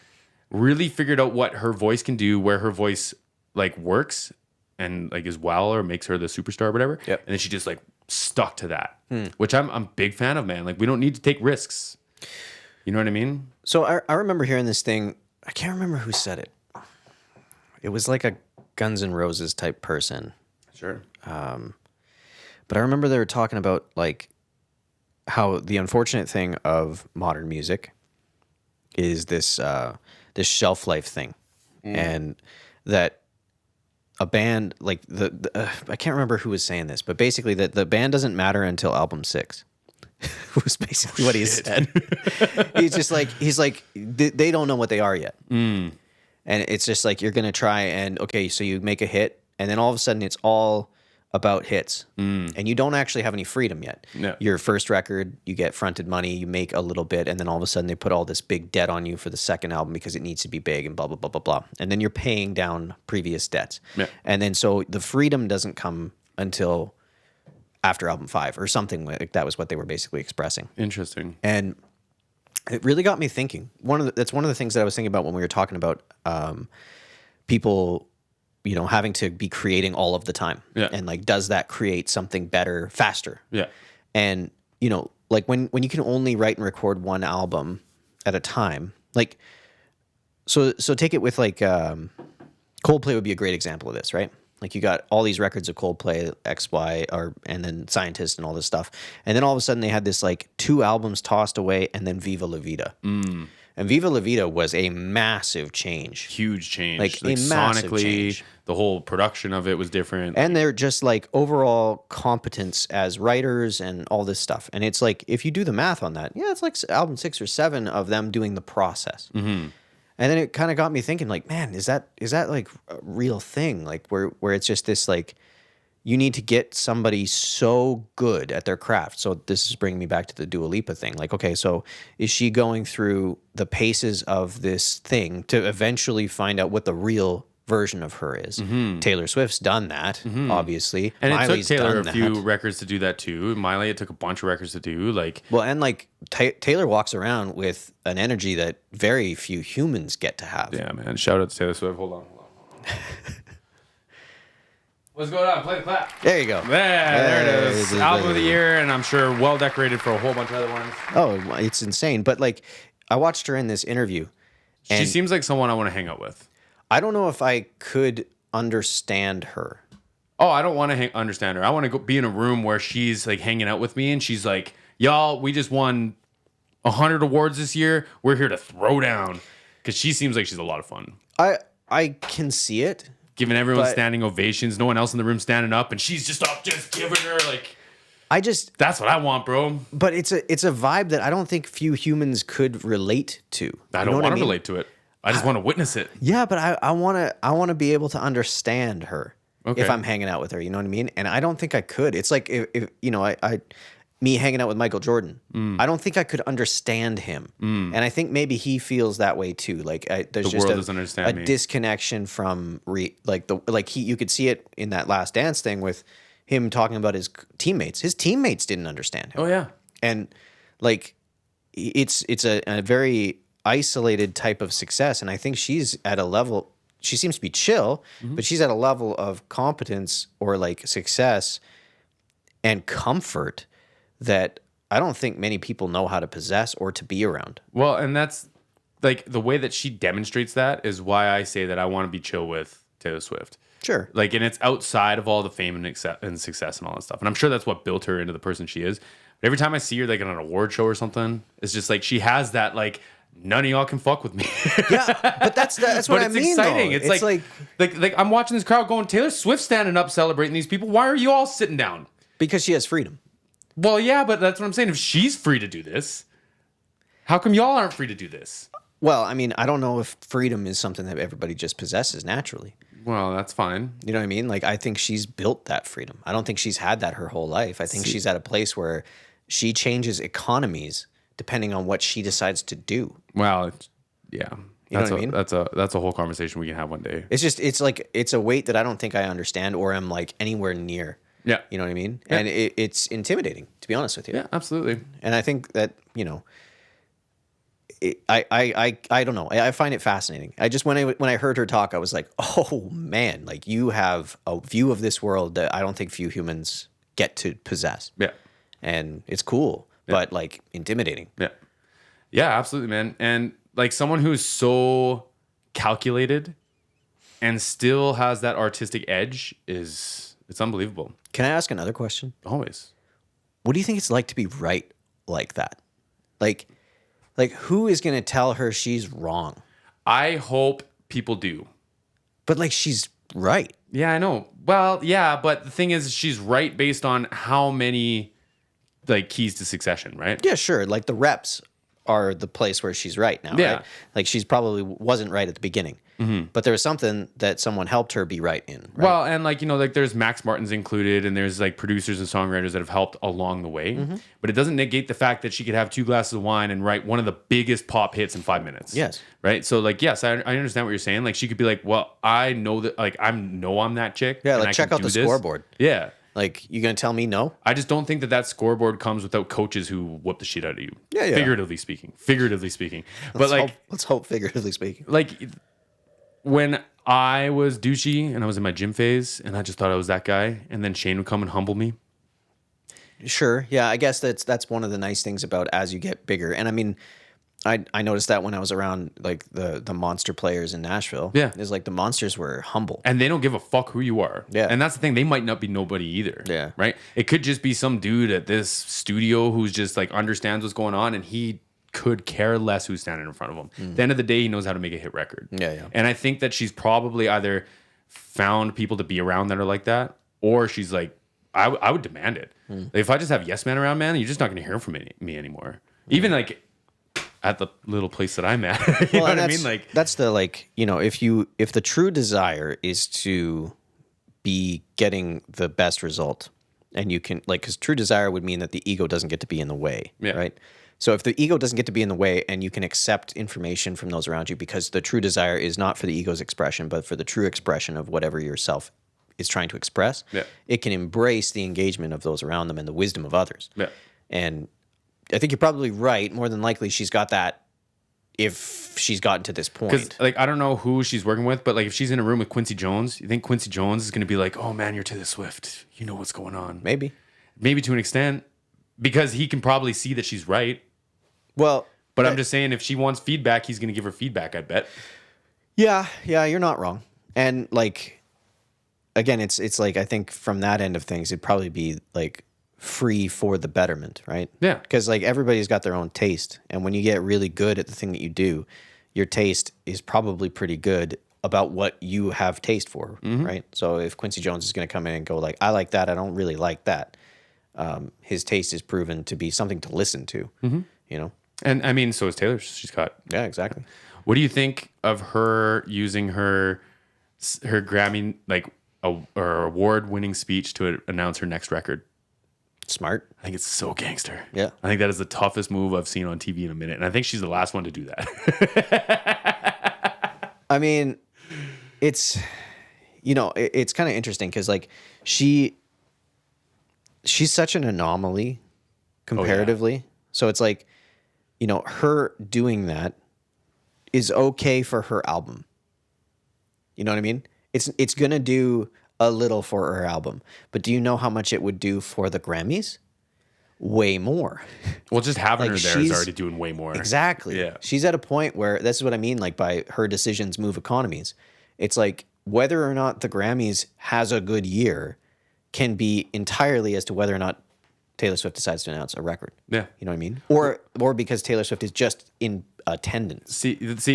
Speaker 1: really figured out what her voice can do, where her voice like works and like is well or makes her the superstar or whatever.
Speaker 2: Yep.
Speaker 1: And then she just like stuck to that, which I'm a big fan of, man. Like we don't need to take risks. You know what I mean?
Speaker 2: So I remember hearing this thing. I can't remember who said it. It was like a Guns N' Roses type person.
Speaker 1: Sure.
Speaker 2: But I remember they were talking about like how the unfortunate thing of modern music is this this shelf life thing, and that a band like I can't remember who was saying this, but basically that the band doesn't matter until album 6. Was basically what he said. He's like they don't know what they are yet, and it's just like you're gonna try and okay, so you make a hit, and then all of a sudden it's all about hits, and you don't actually have any freedom yet.
Speaker 1: No.
Speaker 2: Your first record, you get fronted money, you make a little bit, and then all of a sudden they put all this big debt on you for the second album because it needs to be big and blah, blah, blah, blah, blah. And then you're paying down previous debts.
Speaker 1: Yeah.
Speaker 2: And then so the freedom doesn't come until after album 5 or something like that was what they were basically expressing.
Speaker 1: Interesting.
Speaker 2: And it really got me thinking. That's one of the things that I was thinking about when we were talking about people, you know, having to be creating all of the time.
Speaker 1: Yeah.
Speaker 2: And like, does that create something better, faster?
Speaker 1: Yeah.
Speaker 2: And, you know, like when you can only write and record one album at a time, like, so take it with like, Coldplay would be a great example of this, right? Like you got all these records of Coldplay, XY, and then Scientist and all this stuff. And then all of a sudden they had this like 2 albums tossed away and then Viva La Vida. And Viva La Vida was a massive change.
Speaker 1: Huge change.
Speaker 2: Like a massive
Speaker 1: sonically,
Speaker 2: change.
Speaker 1: The whole production of it was different.
Speaker 2: And they're just like overall competence as writers and all this stuff. And it's like, if you do the math on that, yeah, it's like album 6 or 7 of them doing the process. And then it kind of got me thinking like, man, is that like a real thing? Like where it's just this like, you need to get somebody so good at their craft. So this is bringing me back to the Dua Lipa thing. Like, okay, so is she going through the paces of this thing to eventually find out what the real version of her is? Taylor Swift's done that, obviously.
Speaker 1: And
Speaker 2: Miley's
Speaker 1: it took Taylor
Speaker 2: done
Speaker 1: a few
Speaker 2: that.
Speaker 1: records to do that too. Miley, it took a bunch of records to do. Like,
Speaker 2: Well, and like Taylor walks around with an energy that very few humans get to have.
Speaker 1: yeah, man. Shout out to Taylor Swift. Hold on. What's going on? Play the clap.
Speaker 2: There you go.
Speaker 1: There it is. Album of the year, and I'm sure well decorated for a whole bunch of other ones.
Speaker 2: Oh, it's insane. But like, I watched her in this interview.
Speaker 1: She
Speaker 2: And
Speaker 1: seems like someone I want to hang out with.
Speaker 2: I don't know if I could understand her.
Speaker 1: Oh, I don't want to understand her. I want to go be in a room where she's like hanging out with me, and she's like, "Y'all, we just won 100 awards this year. We're here to throw down." Because she seems like she's a lot of fun.
Speaker 2: I can see it.
Speaker 1: Giving everyone
Speaker 2: But-
Speaker 1: standing ovations, no one else in the room standing up, and she's just up, just giving her like.
Speaker 2: I just,
Speaker 1: That's what I want, bro.
Speaker 2: but it's a vibe that I don't think few humans could relate to.
Speaker 1: I
Speaker 2: You
Speaker 1: don't
Speaker 2: know what
Speaker 1: want to
Speaker 2: mean?
Speaker 1: relate to it. I just want to witness it.
Speaker 2: Yeah, but I want to be able to understand her
Speaker 1: Okay.
Speaker 2: if I'm hanging out with her. You know what I mean? And I don't think I could. It's like if you know, me hanging out with Michael Jordan. I don't think I could understand him. And I think maybe he feels that way too. Like there's
Speaker 1: The
Speaker 2: just
Speaker 1: world doesn't understand me.
Speaker 2: disconnection from you could see it in that Last Dance thing with him talking about his teammates. His teammates didn't understand him.
Speaker 1: Oh yeah.
Speaker 2: And like it's a very isolated type of success. And I think she's at a level, she seems to be chill, but she's at a level of competence or like success and comfort that I don't think many people know how to possess or to be around.
Speaker 1: Well, and that's like the way that she demonstrates that is why I say that I want to be chill with Taylor Swift.
Speaker 2: Sure.
Speaker 1: Like, and it's outside of all the fame and success and all that stuff. And I'm sure that's what built her into the person she is. But every time I see her like on an award show or something, it's just like she has that like, none of y'all can fuck with me.
Speaker 2: Yeah, but that's what I mean.
Speaker 1: It's exciting.
Speaker 2: Though.
Speaker 1: It's like I'm watching this crowd going, Taylor Swift standing up celebrating these people. Why are you all sitting down?
Speaker 2: Because she has freedom.
Speaker 1: Well, yeah, but that's what I'm saying. If she's free to do this, how come y'all aren't free to do this?
Speaker 2: Well, I mean, I don't know if freedom is something that everybody just possesses naturally.
Speaker 1: Well, that's fine.
Speaker 2: You know what I mean? Like, I think she's built that freedom. I don't think she's had that her whole life. I think she's at a place where she changes economies depending on what she decides to do.
Speaker 1: Well, yeah.
Speaker 2: You know what I mean?
Speaker 1: That's a whole conversation we can have one day.
Speaker 2: It's just, it's a weight that I don't think I understand or am like anywhere near.
Speaker 1: Yeah.
Speaker 2: You know what I mean?
Speaker 1: Yeah.
Speaker 2: And it's intimidating, to be honest with you.
Speaker 1: Yeah, absolutely.
Speaker 2: And I think that, you know, I don't know. I find it fascinating. I just, when I heard her talk, I was like, oh man, like you have a view of this world that I don't think few humans get to possess.
Speaker 1: Yeah.
Speaker 2: And it's cool, but like intimidating.
Speaker 1: Yeah. Yeah, absolutely, man. And like someone who's so calculated and still has that artistic edge it's unbelievable.
Speaker 2: Can I ask another question?
Speaker 1: Always.
Speaker 2: What do you think it's like to be right like that? Like who is going to tell her she's wrong?
Speaker 1: I hope people do.
Speaker 2: But like she's right.
Speaker 1: Yeah, I know. Well, yeah, but the thing is she's right based on how many like keys to succession, right?
Speaker 2: Yeah, sure. Like the reps are the place where she's right now,
Speaker 1: Yeah.
Speaker 2: right? Like she's probably wasn't right at the beginning. But there was something that someone helped her be right in. Right?
Speaker 1: Well, and like, you know, like there's Max Martin's included and there's like producers and songwriters that have helped along the way. But it doesn't negate the fact that she could have 2 glasses of wine and write one of the biggest pop hits in 5 minutes.
Speaker 2: Yes.
Speaker 1: Right? So like, yes, I understand what you're saying. Like she could be like, well, I know that like I'm that chick.
Speaker 2: Yeah,
Speaker 1: and
Speaker 2: like
Speaker 1: I
Speaker 2: check
Speaker 1: can
Speaker 2: out
Speaker 1: do
Speaker 2: the
Speaker 1: this.
Speaker 2: scoreboard.
Speaker 1: Yeah.
Speaker 2: Like, you going to tell me no?
Speaker 1: I just don't think that scoreboard comes without coaches who whoop the shit out of you.
Speaker 2: Yeah, yeah.
Speaker 1: Figuratively speaking. But like,
Speaker 2: let's hope figuratively speaking.
Speaker 1: like when I was douchey and I was in my gym phase and I just thought I was that guy, and then Shane would come and humble me.
Speaker 2: Sure. Yeah, I guess that's one of the nice things about as you get bigger. And I mean, I noticed that when I was around like the monster players in Nashville.
Speaker 1: Yeah.
Speaker 2: Is like the monsters were humble.
Speaker 1: And they don't give a fuck who you are.
Speaker 2: Yeah.
Speaker 1: And that's the thing. They might not be nobody either.
Speaker 2: Yeah.
Speaker 1: Right? It could just be some dude at this studio who's just like understands what's going on and he could care less who's standing in front of him. At the end of the day, he knows how to make a hit record.
Speaker 2: Yeah, yeah.
Speaker 1: And I think that she's probably either found people to be around that are like that, or she's like, I would demand it. Like, if I just have yes man around, man, you're just not going to hear from me anymore. Even like at the little place that I'm at. You know what I mean? Like
Speaker 2: that's the like, you know, if the true desire is to be getting the best result, and you can like, because true desire would mean that the ego doesn't get to be in the way, right? So if the ego doesn't get to be in the way and you can accept information from those around you, because the true desire is not for the ego's expression, but for the true expression of whatever yourself is trying to express, it can embrace the engagement of those around them and the wisdom of others.
Speaker 1: Yeah.
Speaker 2: And I think you're probably right. More than likely, she's got that if she's gotten to this point.
Speaker 1: Because like I don't know who she's working with, but like if she's in a room with Quincy Jones, you think Quincy Jones is going to be like, "Oh man, you're Taylor Swift. You know what's going on."
Speaker 2: Maybe
Speaker 1: to an extent, because he can probably see that she's right.
Speaker 2: Well,
Speaker 1: but I'm just saying, if she wants feedback, he's going to give her feedback. I bet.
Speaker 2: Yeah, you're not wrong. And like, again, it's like I think from that end of things, it'd probably be like free for the betterment, right?
Speaker 1: Yeah.
Speaker 2: Because like everybody's got their own taste, and when you get really good at the thing that you do, your taste is probably pretty good about what you have taste for, right? So if Quincy Jones is going to come in and go like, I like that, I don't really like that, his taste is proven to be something to listen to, you know?
Speaker 1: And I mean, so is Taylor's. She's got.
Speaker 2: Yeah, exactly.
Speaker 1: What do you think of her using her Grammy or award-winning speech to announce her next record?
Speaker 2: Smart.
Speaker 1: I think it's so gangster.
Speaker 2: Yeah.
Speaker 1: I think that is the toughest move I've seen on TV in a minute, and I think she's the last one to do that.
Speaker 2: I mean, it's, you know, it's kind of interesting because like she's such an anomaly comparatively. So it's like, you know, her doing that is okay for her album. You know what I mean? It's going to do a little for her album. But do you know how much it would do for the Grammys? Way more.
Speaker 1: Well, just having
Speaker 2: Like,
Speaker 1: her there is
Speaker 2: she's-
Speaker 1: already doing way more.
Speaker 2: Exactly.
Speaker 1: Yeah.
Speaker 2: She's at a point where this is what I mean, like by her decisions move economies. It's like whether or not the Grammys has a good year can be entirely as to whether or not Taylor Swift decides to announce a record.
Speaker 1: Yeah.
Speaker 2: You know what I mean? Or because Taylor Swift is just in attendance.
Speaker 1: See,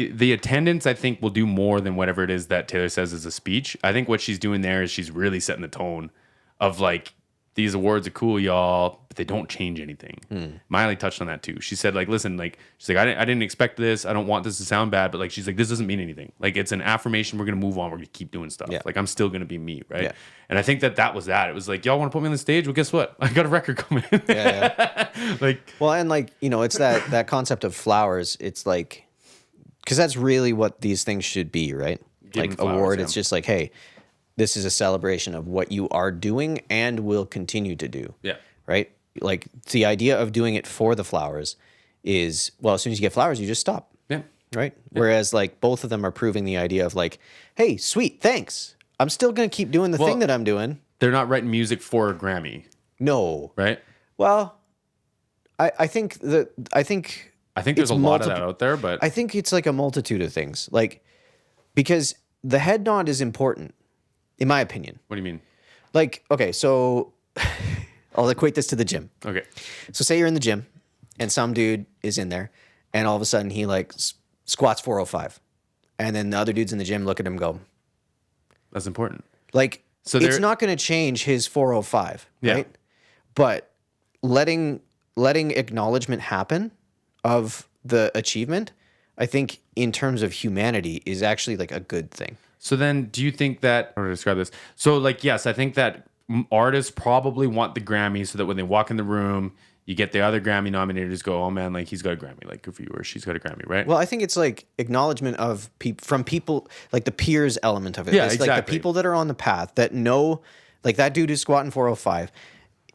Speaker 1: the attendance I think will do more than whatever it is that Taylor says is a speech. I think what she's doing there is she's really setting the tone of like, these awards are cool, y'all, but they don't change anything. Miley touched on that too. She said, like, listen, like, she's like, I didn't expect this. I don't want this to sound bad, but like, she's like, this doesn't mean anything. Like, it's an affirmation. We're gonna move on. We're gonna keep doing stuff.
Speaker 2: Yeah.
Speaker 1: Like, I'm still gonna be me, right?
Speaker 2: Yeah.
Speaker 1: And I think that was that. It was like, y'all want to put me on the stage? Well, guess what? I got a record coming.
Speaker 2: Yeah.
Speaker 1: Like,
Speaker 2: Well, and like, you know, it's that concept of flowers. It's like, because that's really what these things should be, right?
Speaker 1: Give
Speaker 2: Like
Speaker 1: them flowers,
Speaker 2: award,
Speaker 1: yeah.
Speaker 2: it's just like, hey, this is a celebration of what you are doing and will continue to do.
Speaker 1: yeah.
Speaker 2: Right? Like the idea of doing it for the flowers is, well, as soon as you get flowers, you just stop.
Speaker 1: Yeah.
Speaker 2: Right? Whereas like both of them are proving the idea of like, hey, sweet, thanks. I'm still going to keep doing the thing that I'm doing.
Speaker 1: They're not writing music for a Grammy,
Speaker 2: No.
Speaker 1: right?
Speaker 2: Well, I think
Speaker 1: I think there's
Speaker 2: It's
Speaker 1: a lot of that
Speaker 2: multiple-
Speaker 1: out there, but
Speaker 2: I think it's like a multitude of things. Like, because the head nod is important, in my opinion.
Speaker 1: what do you mean?
Speaker 2: Like, okay, so I'll equate this to the gym.
Speaker 1: Okay.
Speaker 2: So say you're in the gym and some dude is in there and all of a sudden he like squats 405. And then the other dudes in the gym look at him and go,
Speaker 1: That's important.
Speaker 2: like,
Speaker 1: So
Speaker 2: it's
Speaker 1: there-
Speaker 2: not going to change his 405,
Speaker 1: Yeah.
Speaker 2: right? But letting acknowledgement happen of the achievement, I think in terms of humanity is actually like a good thing.
Speaker 1: So then, do you think that, how to describe this? So, like, yes, I think that artists probably want the Grammy so that when they walk in the room, you get the other Grammy nominators go, oh man, like he's got a Grammy, like good for you, or she's got a Grammy, right?
Speaker 2: Well, I think it's like acknowledgement of from people, like the peers element of it.
Speaker 1: Yeah,
Speaker 2: It's like the
Speaker 1: exactly.
Speaker 2: people that are on the path that know, like that dude who's squatting 405,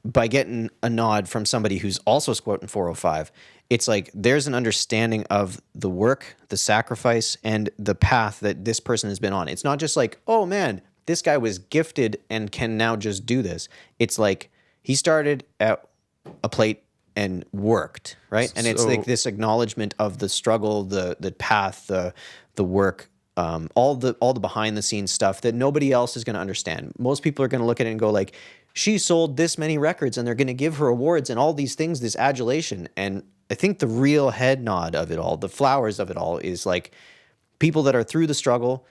Speaker 2: by getting a nod from somebody who's also squatting 405, it's like there's an understanding of the work, the sacrifice, and the path that this person has been on. It's not just like, oh man, this guy was gifted and can now just do this. It's like he started at a plate and worked, right? And it's
Speaker 1: So-
Speaker 2: like this acknowledgement of the struggle, the path, the work, all the behind the scenes stuff that nobody else is going to understand. Most people are going to look at it and go like, she sold this many records and they're going to give her awards and all these things, this adulation. And I think the real head nod of it all, the flowers of it all, is like people that are through the struggle,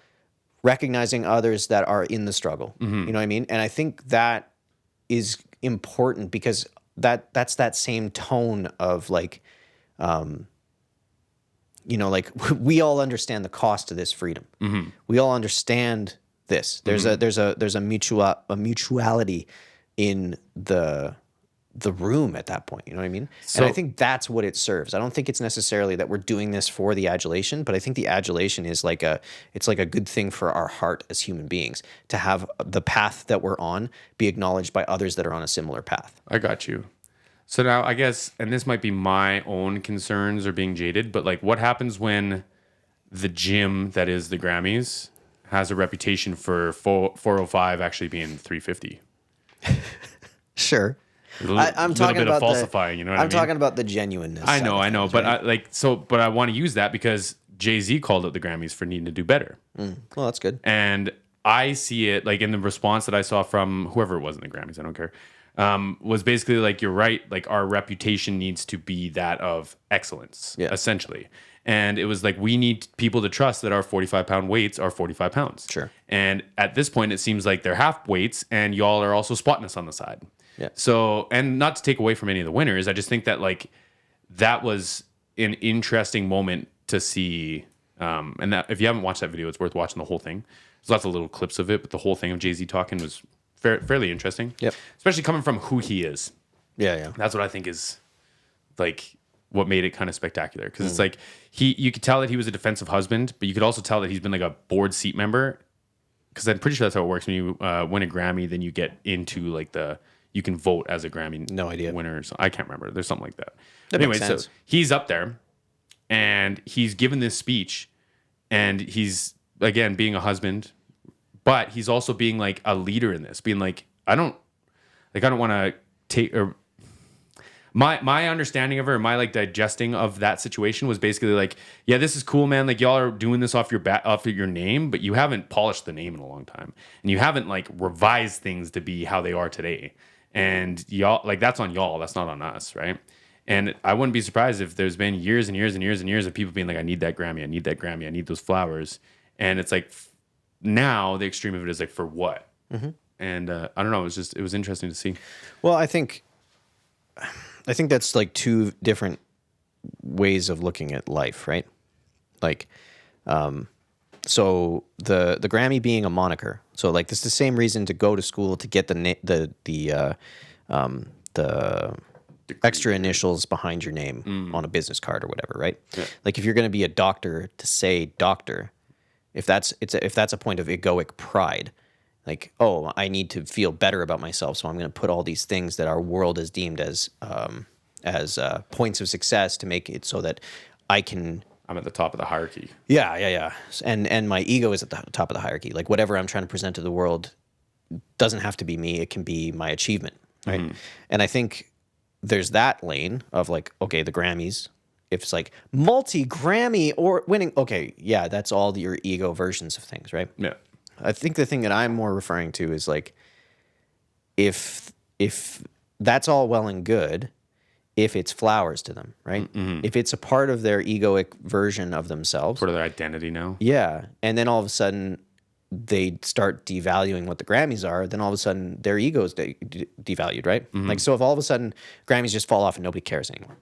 Speaker 2: recognizing others that are in the struggle. You know what I mean? And I think that is important because that's that same tone of like, you know, like we all understand the cost of this freedom. We all understand this. There's a mutuality in the room at that point. You know what I mean?
Speaker 1: So-
Speaker 2: and I think that's what it serves. I don't think it's necessarily that we're doing this for the adulation, but I think the adulation is like it's like a good thing for our heart as human beings to have the path that we're on be acknowledged by others that are on a similar path.
Speaker 1: I got you. So now I guess, and this might be my own concerns or being jaded, but like what happens when the gym that is the Grammys has a reputation for 405 actually being 350?
Speaker 2: Sure.
Speaker 1: I'm
Speaker 2: I'm talking
Speaker 1: bit
Speaker 2: about
Speaker 1: of falsifying, you know what I
Speaker 2: I'm
Speaker 1: mean?
Speaker 2: talking about the genuineness.
Speaker 1: I know,
Speaker 2: side of things,
Speaker 1: but
Speaker 2: right?
Speaker 1: but I want to use that because Jay-Z called out the Grammys for needing to do better.
Speaker 2: Well, that's good.
Speaker 1: And I see it like in the response that I saw from whoever it was in the Grammys, I don't care, was basically like, you're right, like our reputation needs to be that of excellence,
Speaker 2: Yeah.
Speaker 1: essentially. And it was like, we need people to trust that our 45-pound weights are 45 pounds.
Speaker 2: Sure.
Speaker 1: And at this point, it seems like they're half weights and y'all are also spotting us on the side.
Speaker 2: Yeah.
Speaker 1: So, and not to take away from any of the winners, I just think that like that was an interesting moment to see. And that if you haven't watched that video, it's worth watching the whole thing. There's lots of little clips of it, but the whole thing of Jay-Z talking was fairly interesting.
Speaker 2: Yep.
Speaker 1: Especially coming from who he is.
Speaker 2: Yeah.
Speaker 1: That's what I think is like what made it kind of spectacular. Because it's like you could tell that he was a defensive husband, but you could also tell that he's been like a board seat member. Because I'm pretty sure that's how it works. When you win a Grammy, then you get into like you can vote as a Grammy
Speaker 2: No idea.
Speaker 1: winner. So I can't remember. There's something like that.
Speaker 2: That
Speaker 1: Anyway,
Speaker 2: makes
Speaker 1: so
Speaker 2: sense.
Speaker 1: he's up there and he's given this speech and he's again being a husband, but he's also being like a leader in this, being like, I don't want to take, or my understanding of her, my like digesting of that situation was basically like, yeah, this is cool, man. Like y'all are doing this off your name, but you haven't polished the name in a long time, and you haven't like revised things to be how they are today. And y'all, like, that's on y'all. That's not on us, right? And I wouldn't be surprised if there's been years and years and years and years of people being like, I need that Grammy, I need that Grammy, I need those flowers. And it's like, now the extreme of it is like, for what? Mm-hmm. And I don't know. It was interesting to see.
Speaker 2: Well, I think that's like two different ways of looking at life, right? Like, so the Grammy being a moniker. So like, this is the same reason to go to school to get the extra initials behind your name on a business card or whatever, right? Yeah. Like if you're going to be a doctor, to say doctor, if that's a point of egoic pride, like, oh, I need to feel better about myself, so I'm going to put all these things that our world has deemed as points of success to make it so that I'm
Speaker 1: at the top of the hierarchy.
Speaker 2: Yeah. And my ego is at the top of the hierarchy. Like whatever I'm trying to present to the world doesn't have to be me. It can be my achievement, right? Mm-hmm. And I think there's that lane of like, okay, the Grammys, if it's like multi-Grammy or winning, okay, yeah, that's all your ego versions of things, right?
Speaker 1: Yeah.
Speaker 2: I think the thing that I'm more referring to is like, if that's all well and good, if it's flowers to them, right? Mm-hmm. If it's a part of their egoic version of themselves.
Speaker 1: Part of their identity now.
Speaker 2: Yeah. And then all of a sudden they start devaluing what the Grammys are, then all of a sudden their ego is devalued, right? Mm-hmm. Like, so if all of a sudden Grammys just fall off and nobody cares anymore,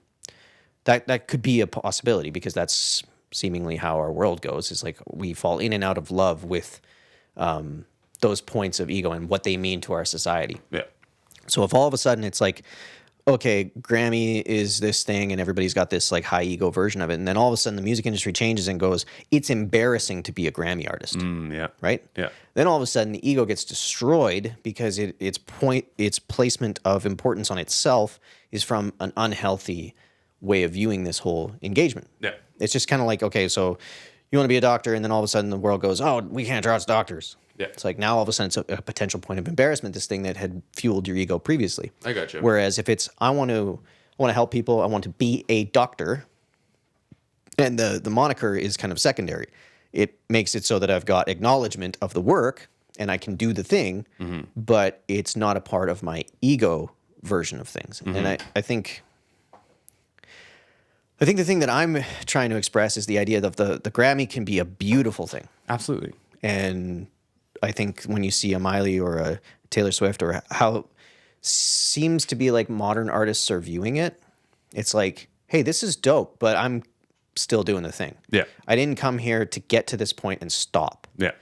Speaker 2: that could be a possibility, because that's seemingly how our world goes. Is like we fall in and out of love with those points of ego and what they mean to our society.
Speaker 1: Yeah.
Speaker 2: So if all of a sudden it's like, okay, Grammy is this thing and everybody's got this like high ego version of it, and then all of a sudden the music industry changes and goes, it's embarrassing to be a Grammy artist.
Speaker 1: Yeah.
Speaker 2: Right?
Speaker 1: Yeah.
Speaker 2: Then all of a sudden the ego gets destroyed because its placement of importance on itself is from an unhealthy way of viewing this whole engagement.
Speaker 1: Yeah.
Speaker 2: It's just kind of like, okay, so you want to be a doctor, and then all of a sudden the world goes, oh, we can't trust doctors.
Speaker 1: Yeah.
Speaker 2: It's like now all of a sudden it's a potential point of embarrassment, this thing that had fueled your ego previously.
Speaker 1: I got you.
Speaker 2: Whereas if it's, I want to help people, I want to be a doctor, and the moniker is kind of secondary. It makes it so that I've got acknowledgement of the work and I can do the thing, mm-hmm. but it's not a part of my ego version of things. Mm-hmm. And I think the thing that I'm trying to express is the idea that the Grammy can be a beautiful thing.
Speaker 1: Absolutely.
Speaker 2: And I think when you see a Miley or a Taylor Swift, or how seems to be like modern artists are viewing it, it's like, hey, this is dope, but I'm still doing the thing.
Speaker 1: Yeah.
Speaker 2: I didn't come here to get to this point and stop.
Speaker 1: Yeah.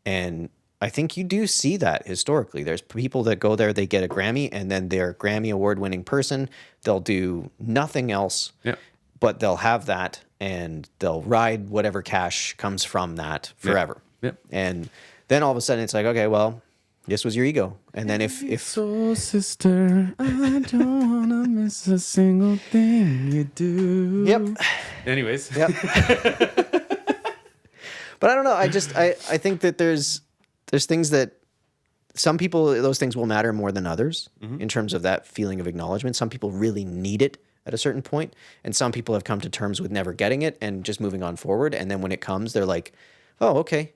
Speaker 2: And I think you do see that historically. There's people that go there, they get a Grammy, and then they're a Grammy award-winning person. They'll do nothing else.
Speaker 1: Yeah.
Speaker 2: But they'll have that, and they'll ride whatever cash comes from that forever.
Speaker 1: Yeah.
Speaker 2: And then all of a sudden it's like, okay, well, this was your ego. And then if
Speaker 1: soul sister, I don't wanna miss a single thing you do.
Speaker 2: Yep.
Speaker 1: Anyways.
Speaker 2: Yep. But I don't know. I think that there's things that some people, those things will matter more than others, mm-hmm. in terms of that feeling of acknowledgement. Some people really need it at a certain point, and some people have come to terms with never getting it and just moving on forward. And then when it comes, they're like, oh, okay,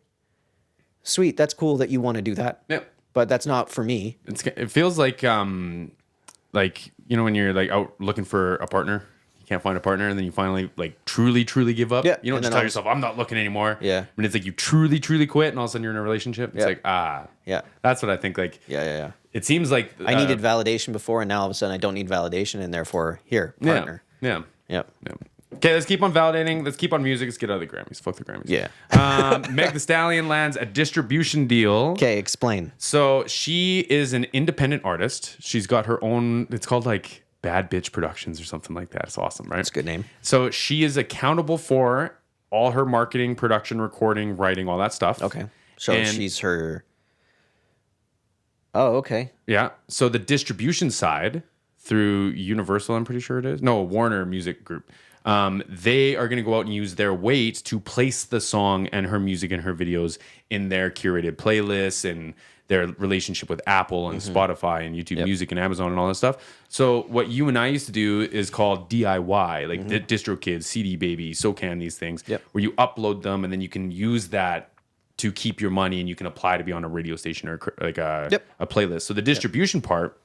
Speaker 2: sweet, that's cool that you want to do that.
Speaker 1: Yeah.
Speaker 2: But that's not for me.
Speaker 1: It feels like you know, when you're like out looking for a partner, you can't find a partner, and then you finally like truly give up.
Speaker 2: Yeah.
Speaker 1: You don't just tell yourself, I'm not looking anymore.
Speaker 2: Yeah.
Speaker 1: When it's like you truly quit, and all of a sudden you're in a relationship. It's like,
Speaker 2: yeah.
Speaker 1: That's what I think. Like,
Speaker 2: yeah.
Speaker 1: It seems like
Speaker 2: I needed validation before, and now all of a sudden I don't need validation, and therefore here, partner.
Speaker 1: Yeah.
Speaker 2: Yep.
Speaker 1: Okay, let's keep on validating. Let's keep on music. Let's get out of the Grammys. Fuck the Grammys.
Speaker 2: Yeah.
Speaker 1: Meg Thee Stallion lands a distribution deal.
Speaker 2: Okay, explain.
Speaker 1: So she is an independent artist. She's got her own, it's called like Bad Bitch Productions or something like that. It's awesome, right?
Speaker 2: That's a good name.
Speaker 1: So she is accountable for all her marketing, production, recording, writing, all that stuff.
Speaker 2: Okay. So she's her... Oh, okay.
Speaker 1: Yeah. So the distribution side through Universal, I'm pretty sure it is. No, Warner Music Group. They are going to go out and use their weight to place the song and her music and her videos in their curated playlists and their relationship with Apple and Spotify and YouTube Music and Amazon and all that stuff. So what you and I used to do is called DIY, like DistroKid, CD Baby, SoCan, these things, where you upload them and then you can use that to keep your money and you can apply to be on a radio station or like a playlist. So the distribution part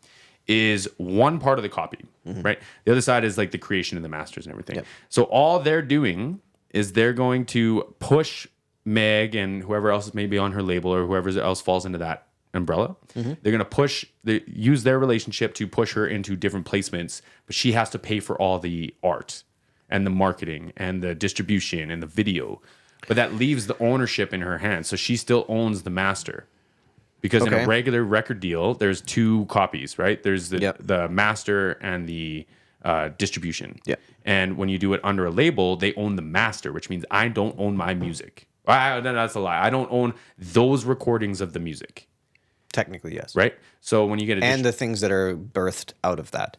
Speaker 1: is one part of the copy, right? The other side is like the creation and the masters and everything. So all they're doing is they're going to push Meg and whoever else is maybe on her label or whoever else falls into that umbrella. They're going to use their relationship to push her into different placements, but she has to pay for all the art and the marketing and the distribution and the video. But that leaves the ownership in her hands. So she still owns the master. Because in a regular record deal, there's two copies, right? There's the master and the distribution. And when you do it under a label, they own the master, which means I don't own my music. That's a lie. I don't own those recordings of the music.
Speaker 2: Technically, yes.
Speaker 1: Right? So when you get
Speaker 2: and the things that are birthed out of that.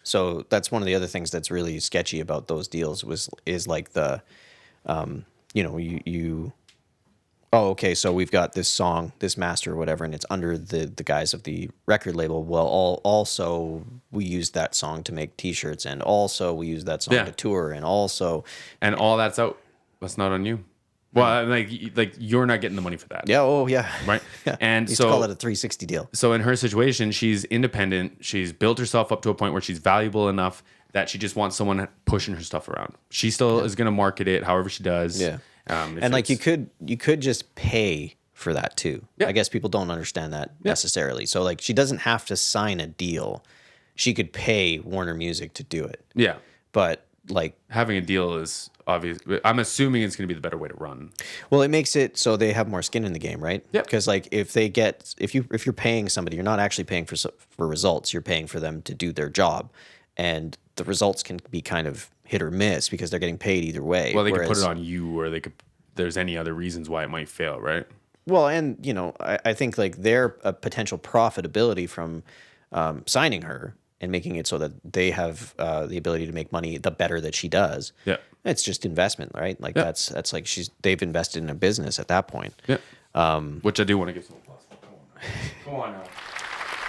Speaker 2: So that's one of the other things that's really sketchy about those deals is like the, so we've got this song, this master or whatever, and it's under the guise of the record label. Well, also we use that song to make T-shirts, and also we use that song to tour, and also...
Speaker 1: And all that's out. That's not on you. Well, like you're not getting the money for that.
Speaker 2: Yeah. Oh, yeah.
Speaker 1: Right. And
Speaker 2: so call it a 360 deal.
Speaker 1: So in her situation, she's independent. She's built herself up to a point where she's valuable enough that she just wants someone pushing her stuff around. She still is going to market it however she does.
Speaker 2: Yeah. And like you could just pay for that too. I guess people don't understand that necessarily. So like she doesn't have to sign a deal. She could pay Warner Music to do it. Yeah. But like
Speaker 1: having a deal is obvious. I'm assuming it's going to be the better way to run.
Speaker 2: Well, it makes it so they have more skin in the game, right? Yeah. Because like if you're paying somebody, you're not actually paying for results. You're paying for them to do their job, and the results can be kind of hit or miss because they're getting paid either way.
Speaker 1: Well, they could put it on you, or there's any other reasons why it might fail, right?
Speaker 2: Well, and I think like their potential profitability from signing her and making it so that they have the ability to make money the better that she does. Yeah. It's just investment, right? Like that's like they've invested in a business at that point.
Speaker 1: Yeah. Which I do want to give some applause. Come on now.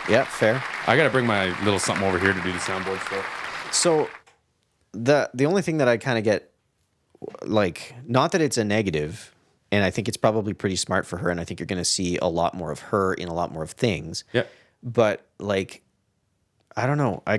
Speaker 2: Yeah, fair.
Speaker 1: I got to bring my little something over here to do the soundboard stuff.
Speaker 2: So the only thing that I kind of get, like, not that it's a negative, and I think it's probably pretty smart for her, and I think you're going to see a lot more of her in a lot more of things. Yeah. But like, I don't know. I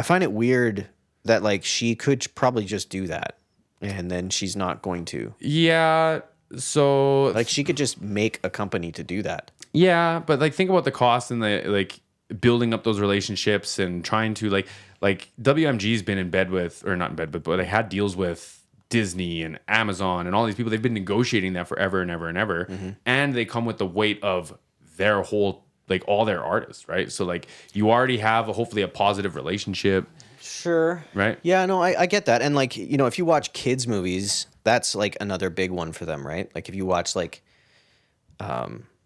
Speaker 2: find it weird that like she could probably just do that, and then she's not going to.
Speaker 1: Yeah. So
Speaker 2: like she could just make a company to do that.
Speaker 1: Yeah, but like think about the cost and the like building up those relationships and trying to like WMG's been in bed with, or not in bed, but they had deals with Disney and Amazon and all these people. They've been negotiating that forever and ever and ever, and they come with the weight of their whole, like all their artists, right? So like you already have hopefully a positive relationship.
Speaker 2: Sure.
Speaker 1: Right?
Speaker 2: Yeah, no, I get that. And like, if you watch kids movies, that's like another big one for them, right? Like if you watch like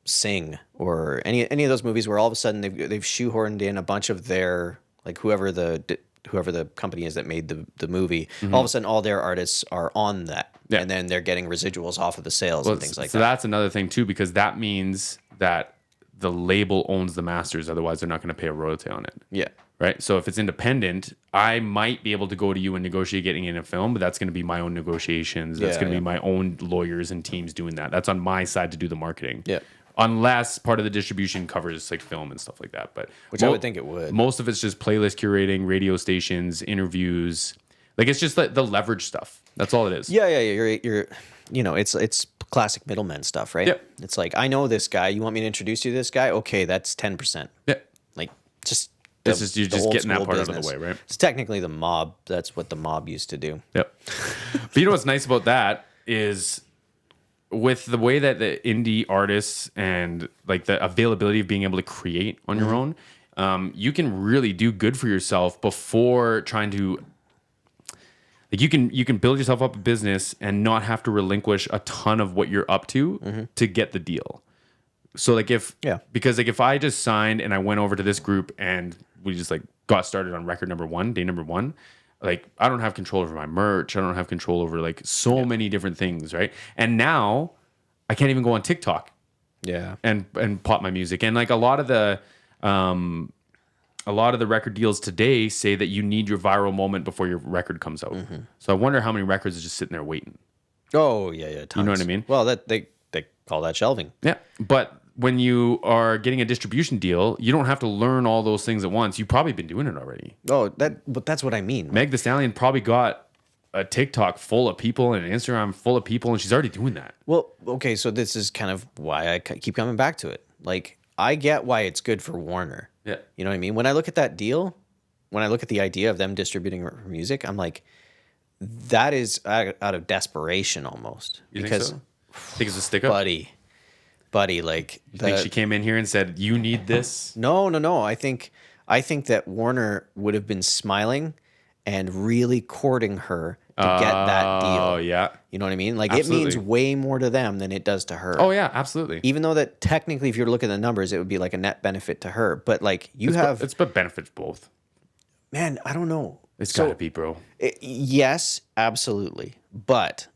Speaker 2: Sing or any of those movies where all of a sudden they've shoehorned in a bunch of their, like whoever the company is that made the movie, all of a sudden all their artists are on that. Yeah. And then they're getting residuals off of the sales and things like that.
Speaker 1: So that's another thing too, because that means that the label owns the masters. Otherwise, they're not going to pay a royalty on it. Yeah. Right. So if it's independent, I might be able to go to you and negotiate getting in a film, but that's going to be my own negotiations. That's going to be my own lawyers and teams doing that. That's on my side to do the marketing. Yeah. Unless part of the distribution covers like film and stuff like that. But
Speaker 2: which I would think it would.
Speaker 1: Most of it's just playlist curating, radio stations, interviews. Like it's just the leverage stuff. That's all it is.
Speaker 2: Yeah. You're it's classic middleman stuff, right? Yeah. It's like, I know this guy. You want me to introduce you to this guy? Okay, that's 10%. Yeah. Like just.
Speaker 1: You're just getting that part out of the way, right?
Speaker 2: It's technically the mob. That's what the mob used to do. Yep.
Speaker 1: But you know what's nice about that is with the way that the indie artists and like the availability of being able to create on your own, you can really do good for yourself before trying to. Like you can build yourself up a business and not have to relinquish a ton of what you're up to get the deal. So like if I just signed and I went over to this group and we just like got started on record number 1, day number 1, like I don't have control over my merch. I don't have control over like so many different things, right? And now I can't even go on TikTok and pop my music. And like a lot of the record deals today say that you need your viral moment before your record comes out. So I wonder how many records are just sitting there waiting.
Speaker 2: Oh yeah, tons.
Speaker 1: You know what I mean?
Speaker 2: Well, that they call that shelving.
Speaker 1: Yeah, but when you are getting a distribution deal, you don't have to learn all those things at once. You've probably been doing it already.
Speaker 2: Oh, but that's what I mean.
Speaker 1: Meg Thee Stallion probably got a TikTok full of people and an Instagram full of people, and she's already doing that.
Speaker 2: Well, okay, so this is kind of why I keep coming back to it. Like, I get why it's good for Warner.
Speaker 1: Yeah.
Speaker 2: You know what I mean? When I look at that deal, when I look at the idea of them distributing her music, I'm like, that is out of desperation almost.
Speaker 1: You
Speaker 2: because,
Speaker 1: think so? Think it's a stick up?
Speaker 2: Buddy, like...
Speaker 1: You think she came in here and said, you need this?
Speaker 2: No. I think that Warner would have been smiling and really courting her to get that deal.
Speaker 1: Oh, yeah.
Speaker 2: You know what I mean? Like,
Speaker 1: Absolutely.
Speaker 2: It means way more to them than it does to her.
Speaker 1: Oh, yeah, absolutely.
Speaker 2: Even though that technically, if you're looking at the numbers, it would be like a net benefit to her. But like
Speaker 1: It's but benefits both.
Speaker 2: Man, I don't know.
Speaker 1: It's got to be, bro.
Speaker 2: Yes, absolutely. But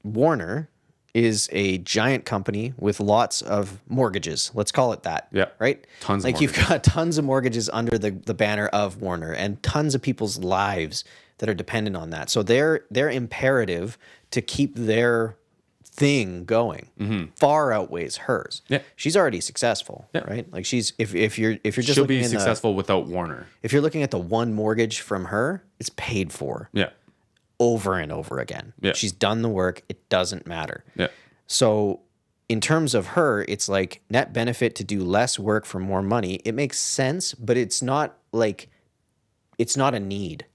Speaker 2: Warner is a giant company with lots of mortgages. Let's call it that.
Speaker 1: Yeah.
Speaker 2: Right?
Speaker 1: Tons of
Speaker 2: like
Speaker 1: mortgages.
Speaker 2: You've got tons of mortgages under the banner of Warner and tons of people's lives that are dependent on that. So their imperative to keep their thing going far outweighs hers.
Speaker 1: Yeah.
Speaker 2: She's already successful, right? Like she's if you're just
Speaker 1: She'll
Speaker 2: looking
Speaker 1: be successful without Warner.
Speaker 2: if you're looking at the one mortgage from her, it's paid for.
Speaker 1: Yeah.
Speaker 2: Over and over again.
Speaker 1: Yeah.
Speaker 2: She's done the work. It doesn't matter.
Speaker 1: Yeah.
Speaker 2: So in terms of her, it's like net benefit to do less work for more money. It makes sense, but it's not a need.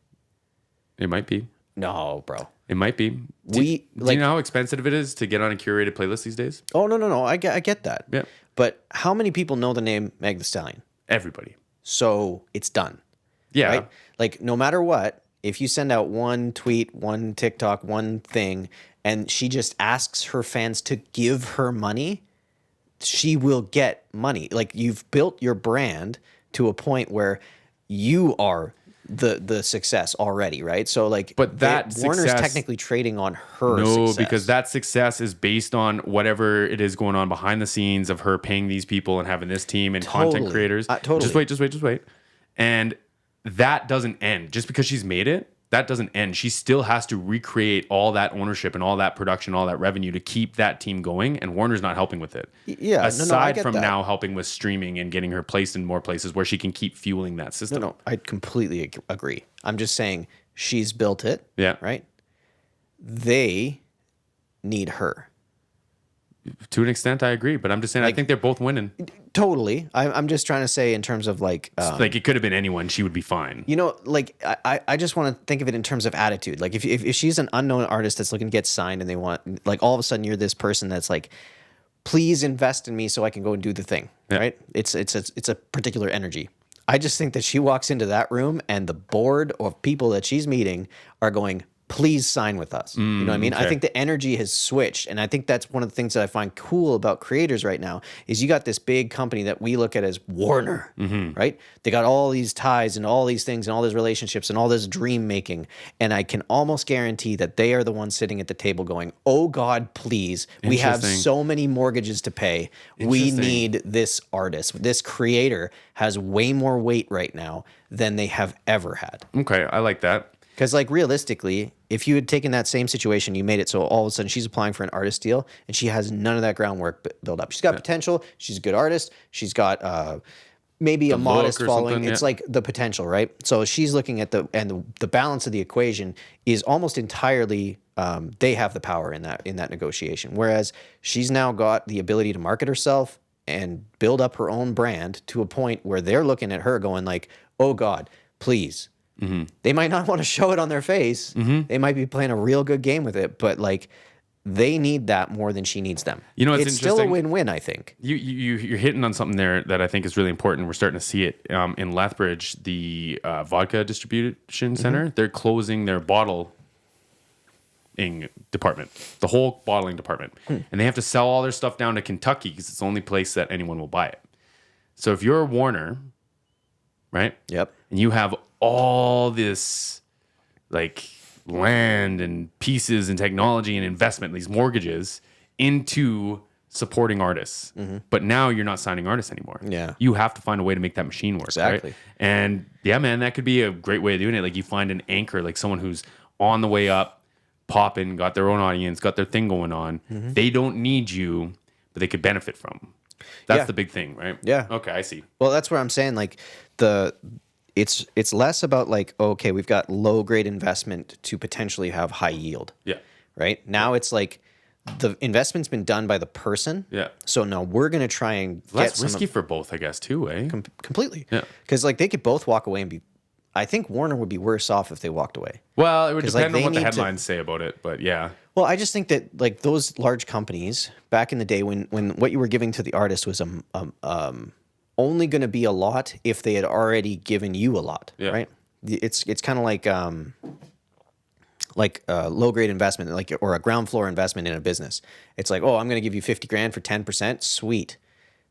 Speaker 1: It might be.
Speaker 2: No, bro.
Speaker 1: It might be. Do you know how expensive it is to get on a curated playlist these days?
Speaker 2: Oh, no. I get that.
Speaker 1: Yeah.
Speaker 2: But how many people know the name Meg Thee Stallion?
Speaker 1: Everybody.
Speaker 2: So it's done.
Speaker 1: Yeah.
Speaker 2: Right? Like no matter what, if you send out one tweet, one TikTok, one thing, and she just asks her fans to give her money, she will get money. Like you've built your brand to a point where you are the success already, right? So like,
Speaker 1: but that
Speaker 2: Warner's
Speaker 1: success,
Speaker 2: technically trading on her.
Speaker 1: No,
Speaker 2: success.
Speaker 1: because that success is based on whatever it is going on behind the scenes of her paying these people and having this team and content creators.
Speaker 2: Totally.
Speaker 1: Just wait. And that doesn't end just because she's made it. That doesn't end. She still has to recreate all that ownership and all that production, all that revenue to keep that team going. And Warner's not helping with it.
Speaker 2: Yeah.
Speaker 1: Aside from now helping with streaming and getting her placed in more places where she can keep fueling that system.
Speaker 2: No, I completely agree. I'm just saying she's built it.
Speaker 1: Yeah.
Speaker 2: Right. They need her.
Speaker 1: To an extent, I agree, but I'm just saying I think they're both winning.
Speaker 2: Totally. I'm just trying to say in terms of like
Speaker 1: it could have been anyone. She would be fine.
Speaker 2: You know, like I just want to think of it in terms of attitude. Like if she's an unknown artist that's looking to get signed and they want like all of a sudden you're this person that's like, please invest in me so I can go and do the thing.
Speaker 1: Yeah.
Speaker 2: Right? It's a particular energy. I just think that she walks into that room and the board of people that she's meeting are going, please sign with us. You know what I mean?
Speaker 1: Okay.
Speaker 2: I think the energy has switched. And I think that's one of the things that I find cool about creators right now is you got this big company that we look at as Warner, right? They got all these ties and all these things and all these relationships and all this dream making. And I can almost guarantee that they are the ones sitting at the table going, oh God, please, we have so many mortgages to pay. We need this artist. This creator has way more weight right now than they have ever had.
Speaker 1: Okay, I like that.
Speaker 2: Because, like, realistically, if you had taken that same situation, you made it so all of a sudden she's applying for an artist deal and she has none of that groundwork built up. She's got potential. She's a good artist. She's got maybe a modest following. It's like the potential, right? So she's looking at the balance of the equation is almost entirely they have the power in that negotiation. Whereas she's now got the ability to market herself and build up her own brand to a point where they're looking at her going like, oh God, please. Mm-hmm. They might not want to show it on their face. Mm-hmm. They might be playing a real good game with it, but like they need that more than she needs them.
Speaker 1: You know,
Speaker 2: it's still a win-win, I think.
Speaker 1: You're hitting on something there that I think is really important. We're starting to see it in Lethbridge, the vodka distribution center. They're closing their bottling department, the whole bottling department, and they have to sell all their stuff down to Kentucky because it's the only place that anyone will buy it. So if you're a Warner, right?
Speaker 2: Yep.
Speaker 1: And you have all this like land and pieces and technology and investment, these mortgages into supporting artists. But now you're not signing artists anymore.
Speaker 2: Yeah.
Speaker 1: You have to find a way to make that machine work.
Speaker 2: Exactly.
Speaker 1: Right? And yeah, man, that could be a great way of doing it. Like you find an anchor, like someone who's on the way up, popping, got their own audience, got their thing going on. They don't need you, but they could benefit from. That's the big thing, right?
Speaker 2: Yeah.
Speaker 1: Okay, I see.
Speaker 2: Well, that's what I'm saying. Like it's less about like, okay, we've got low grade investment to potentially have high yield.
Speaker 1: Yeah.
Speaker 2: Right? Now it's like the investment's been done by the person.
Speaker 1: Yeah.
Speaker 2: So now we're going to try and get
Speaker 1: That's risky for both, I guess, too, eh?
Speaker 2: Completely.
Speaker 1: Yeah.
Speaker 2: Because like they could both walk away and be, I think Warner would be worse off if they walked away.
Speaker 1: Well, it would
Speaker 2: 'Cause,
Speaker 1: depend
Speaker 2: like,
Speaker 1: on what
Speaker 2: they
Speaker 1: the
Speaker 2: need to-
Speaker 1: headlines say about it, but yeah.
Speaker 2: Well, I just think that like those large companies back in the day when what you were giving to the artist was only going to be a lot if they had already given you a lot,
Speaker 1: Yeah.
Speaker 2: right? It's kind of like low grade investment, like or a ground floor investment in a business. It's like, oh, I'm going to give you 50 grand for 10%, sweet.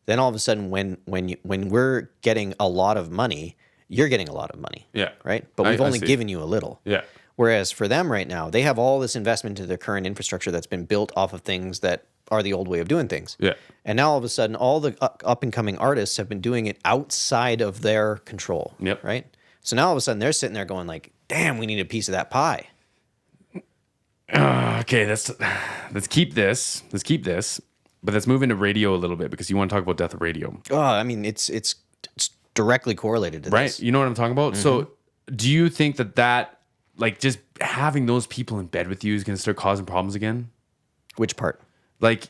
Speaker 2: Then all of a sudden, when we're getting a lot of money, you're getting a lot of money,
Speaker 1: Yeah.
Speaker 2: right? But we've only given you a little,
Speaker 1: Yeah.
Speaker 2: Whereas for them right now, they have all this investment into their current infrastructure that's been built off of things that are the old way of doing things.
Speaker 1: Yeah.
Speaker 2: And now all of a sudden, all the up and coming artists have been doing it outside of their control.
Speaker 1: Yep.
Speaker 2: Right. So now all of a sudden they're sitting there going like, "Damn, we need a piece of that pie."
Speaker 1: Okay, let's keep this. Let's keep this. But let's move into radio a little bit because you want to talk about death of radio.
Speaker 2: Oh, I mean, it's directly correlated to
Speaker 1: Right?
Speaker 2: this.
Speaker 1: You know what I'm talking about? So do you think that like just having those people in bed with you is going to start causing problems again?
Speaker 2: Which part?
Speaker 1: Like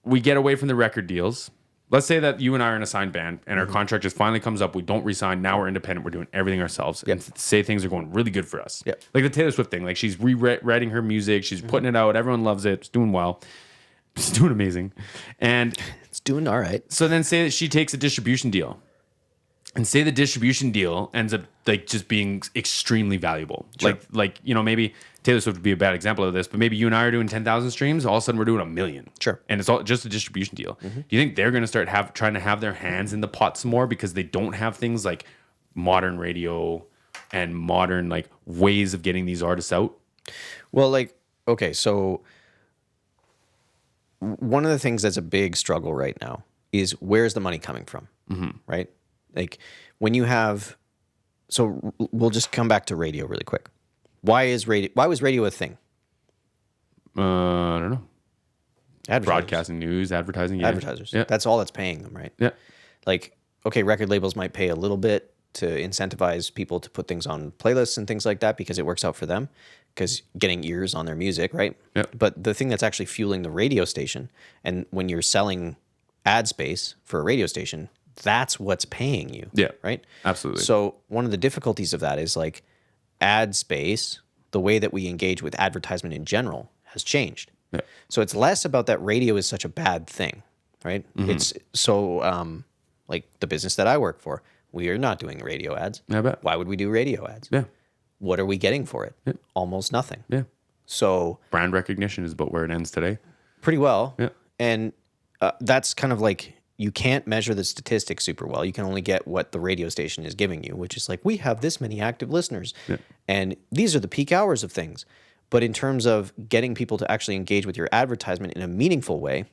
Speaker 1: we get away from the record deals. Let's say that you and I are in a signed band and our contract just finally comes up. We don't resign. Now we're independent. We're doing everything ourselves.
Speaker 2: Yep.
Speaker 1: And say things are going really good for us.
Speaker 2: Yep.
Speaker 1: Like the Taylor Swift thing. Like she's rewriting her music. She's putting it out. Everyone loves it. It's doing well. It's doing amazing. And
Speaker 2: It's doing all right.
Speaker 1: so then say that she takes a distribution deal. And say the distribution deal ends up like just being extremely valuable.
Speaker 2: Sure.
Speaker 1: Like you know, maybe Taylor Swift would be a bad example of this, but maybe you and I are doing 10,000 streams. All of a sudden, we're doing 1 million.
Speaker 2: Sure.
Speaker 1: And it's all just a distribution deal. Do you think they're going to start trying to have their hands in the pot some more because they don't have things like modern radio and modern like ways of getting these artists out?
Speaker 2: Well, like, okay, so one of the things that's a big struggle right now is where's the money coming from, right? Like when you have, so we'll just come back to radio really quick. Why was radio a thing?
Speaker 1: I don't know.
Speaker 2: Advertisers.
Speaker 1: Broadcasting news, advertising. Yeah.
Speaker 2: Advertisers.
Speaker 1: Yeah.
Speaker 2: That's all that's paying them, right?
Speaker 1: Yeah.
Speaker 2: Like, okay, record labels might pay a little bit to incentivize people to put things on playlists and things like that because it works out for them because getting ears on their music, right?
Speaker 1: Yeah.
Speaker 2: But the thing that's actually fueling the radio station, and when you're selling ad space for a radio station, that's what's paying you.
Speaker 1: Yeah.
Speaker 2: Right?
Speaker 1: Absolutely.
Speaker 2: So one of the difficulties of that is like ad space, the way that we engage with advertisement in general has changed.
Speaker 1: Yeah.
Speaker 2: So it's less about that radio is such a bad thing, right? It's so like the business that I work for, we are not doing radio ads.
Speaker 1: I bet.
Speaker 2: Why would we do radio ads?
Speaker 1: Yeah.
Speaker 2: What are we getting for it? Almost nothing.
Speaker 1: Yeah.
Speaker 2: So
Speaker 1: Brand recognition is about where it ends today.
Speaker 2: pretty well.
Speaker 1: Yeah.
Speaker 2: And that's kind of like you can't measure the statistics super well. You can only get what the radio station is giving you, which is like, we have this many active listeners.
Speaker 1: Yeah.
Speaker 2: And these are the peak hours of things. But in terms of getting people to actually engage with your advertisement in a meaningful way,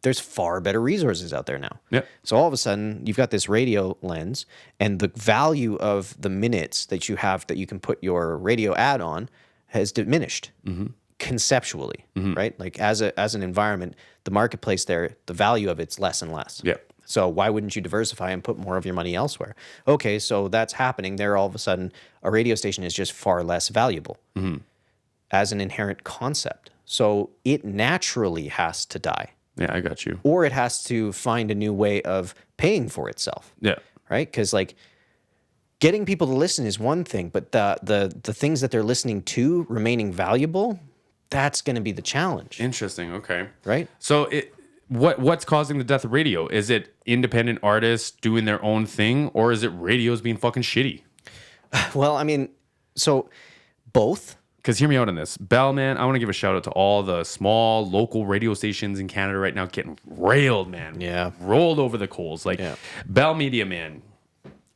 Speaker 2: there's far better resources out there now.
Speaker 1: Yeah.
Speaker 2: So all of a sudden, you've got this radio lens, and the value of the minutes that you have that you can put your radio ad on has diminished conceptually, right? Like as an environment, the marketplace there, the value of it's less and less.
Speaker 1: Yeah.
Speaker 2: So why wouldn't you diversify and put more of your money elsewhere? Okay, so that's happening. There, all of a sudden, a radio station is just far less valuable as an inherent concept. So it naturally has to die.
Speaker 1: Yeah, I got you.
Speaker 2: Or it has to find a new way of paying for itself,
Speaker 1: Yeah.
Speaker 2: right? Because like getting people to listen is one thing, but the things that they're listening to remaining valuable, that's going to be the challenge,
Speaker 1: Interesting. Okay.
Speaker 2: right?
Speaker 1: So what's causing the death of radio? Is it independent artists doing their own thing, or is it radios being fucking shitty?
Speaker 2: Well, I mean, so both.
Speaker 1: Because hear me out on this. BEL, man, I want to give a shout out to all the small local radio stations in Canada right now getting railed, man.
Speaker 2: Yeah.
Speaker 1: Rolled over the coals. Like
Speaker 2: Yeah.
Speaker 1: BEL Media, man.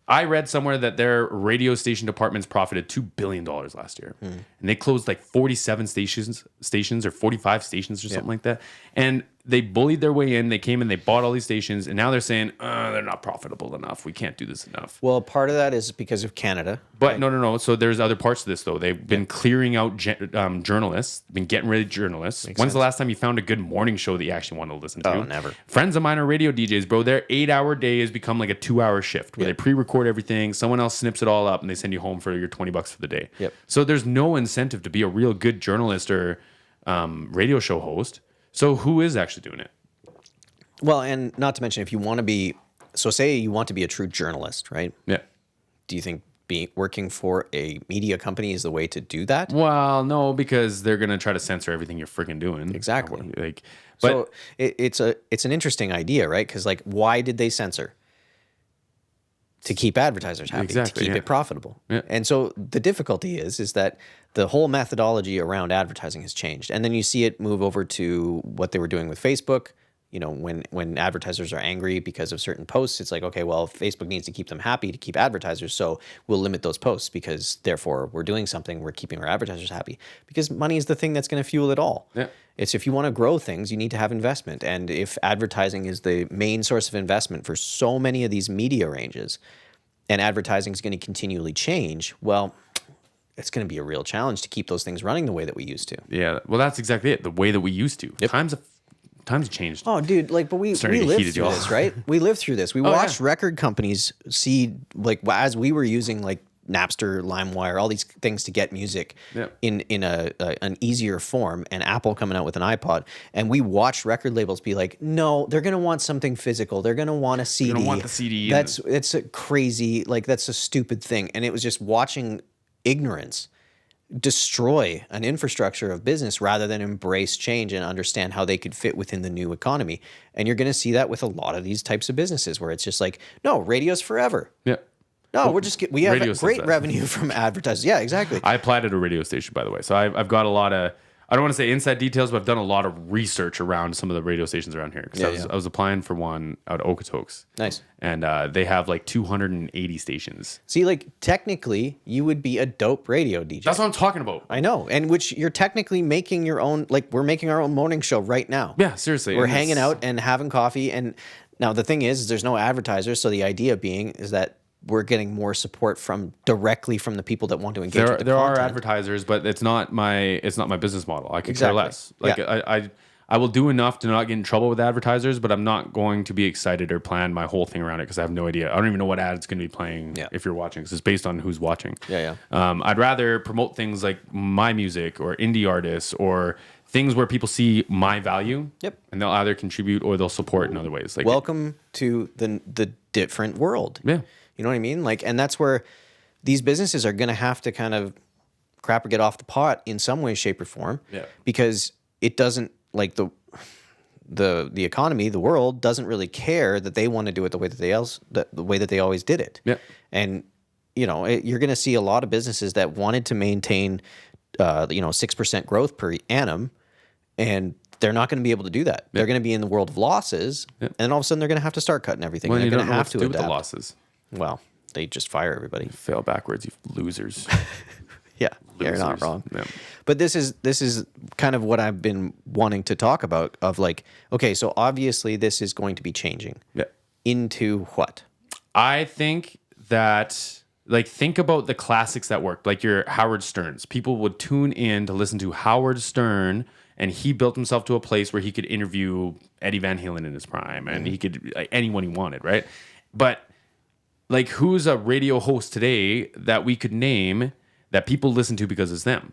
Speaker 1: I read somewhere that their radio station departments profited $2 billion last year. And they closed like 47 stations or 45 stations or something like that. And they bullied their way in. They came and they bought all these stations. And now they're saying, they're not profitable enough. We can't do this enough.
Speaker 2: Well, part of that is because of Canada.
Speaker 1: But no. So there's other parts to this, though. They've been clearing out journalists, been getting rid of journalists. When's the last time you found a good morning show that you actually want to listen to?
Speaker 2: Oh, never.
Speaker 1: Friends of mine are radio DJs, bro. Their 8-hour day has become like a 2-hour shift where they pre-record everything. Someone else snips it all up and they send you home for your $20 for the day.
Speaker 2: Yep.
Speaker 1: So there's no incentive to be a real good journalist or radio show host. So who is actually doing it?
Speaker 2: Well, and not to mention, if you want to be, so say you want to be a true journalist, right?
Speaker 1: Yeah.
Speaker 2: Do you think working for a media company is the way to do that?
Speaker 1: Well, no, because they're gonna try to censor everything you're freaking doing.
Speaker 2: Exactly.
Speaker 1: Like, but
Speaker 2: so it's an interesting idea, right? Because like, why did they censor? To keep advertisers happy, to keep it profitable.
Speaker 1: Yeah.
Speaker 2: And so the difficulty is that the whole methodology around advertising has changed. And then you see it move over to what they were doing with Facebook. You know, when advertisers are angry because of certain posts, it's like, okay, well, Facebook needs to keep them happy to keep advertisers, so we'll limit those posts because therefore we're doing something, we're keeping our advertisers happy. Because money is the thing that's going to fuel it all.
Speaker 1: Yeah.
Speaker 2: It's if you want to grow things, you need to have investment. And if advertising is the main source of investment for so many of these media ranges, and advertising is going to continually change, well, it's going to be a real challenge to keep those things running the way that we used to.
Speaker 1: Yeah, well, that's exactly it. The way that we used to.
Speaker 2: Yep.
Speaker 1: Times changed.
Speaker 2: Oh, dude, like, but we lived through this, right? We lived through this. We watched record companies see, like, as we were using, like, Napster, LimeWire, all these things to get music in an easier form, and Apple coming out with an iPod, and we watched record labels be like, no, they're gonna want something physical. They're gonna want a CD.
Speaker 1: They're gonna want the CD.
Speaker 2: It's a crazy, like, that's a stupid thing, and it was just watching ignorance destroy an infrastructure of business rather than embrace change and understand how they could fit within the new economy. And you're going to see that with a lot of these types of businesses where it's just like, no, radio's forever.
Speaker 1: Yeah.
Speaker 2: No, we have great revenue from advertisers. Yeah, exactly.
Speaker 1: I applied at a radio station, by the way. So I've got a lot of, I don't want to say inside details, but I've done a lot of research around some of the radio stations around here. Because I was applying for one out of Okotoks.
Speaker 2: Nice.
Speaker 1: And they have like 280 stations.
Speaker 2: See, like, technically, you would be a dope radio DJ.
Speaker 1: That's what I'm talking about.
Speaker 2: I know. And which you're technically making your own, like, we're making our own morning show right now.
Speaker 1: Yeah, seriously.
Speaker 2: We're hanging out and having coffee. And now the thing is there's no advertisers. So the idea being is that we're getting more support directly from the people that want to engage with the
Speaker 1: There
Speaker 2: content.
Speaker 1: are advertisers, but it's not my business model. I could care less. Like I will do enough to not get in trouble with advertisers, but I'm not going to be excited or plan my whole thing around it because I have no idea. I don't even know what ad it's going to be playing if you're watching because it's based on who's watching. I'd rather promote things like my music or indie artists or things where people see my value.
Speaker 2: Yep.
Speaker 1: And they'll either contribute or they'll support in other ways. Like
Speaker 2: welcome to the different world.
Speaker 1: Yeah.
Speaker 2: You know what I mean? Like, and that's where these businesses are going to have to kind of crap or get off the pot in some way, shape, or form.
Speaker 1: Yeah.
Speaker 2: Because it doesn't, like, the economy, the world doesn't really care that they want to do it the way that they always did it.
Speaker 1: Yeah.
Speaker 2: And you know, you're going to see a lot of businesses that wanted to maintain 6% growth per annum, and they're not going to be able to do that. They're going to be in the world of losses, and then all of a sudden they're going to have to start cutting everything.
Speaker 1: Well,
Speaker 2: they're going to have to
Speaker 1: do
Speaker 2: adapt.
Speaker 1: with the losses.
Speaker 2: Well, they just fire everybody.
Speaker 1: Fail backwards, you losers.
Speaker 2: Yeah, you're not wrong.
Speaker 1: Yeah.
Speaker 2: But this is kind of what I've been wanting to talk about. Of like, okay, so obviously this is going to be changing.
Speaker 1: Yeah.
Speaker 2: Into what?
Speaker 1: I think that, like, think about the classics that worked, like your Howard Sterns. People would tune in to listen to Howard Stern, and he built himself to a place where he could interview Eddie Van Halen in his prime, and he could anyone he wanted, right? But like, who's a radio host today that we could name that people listen to because it's them?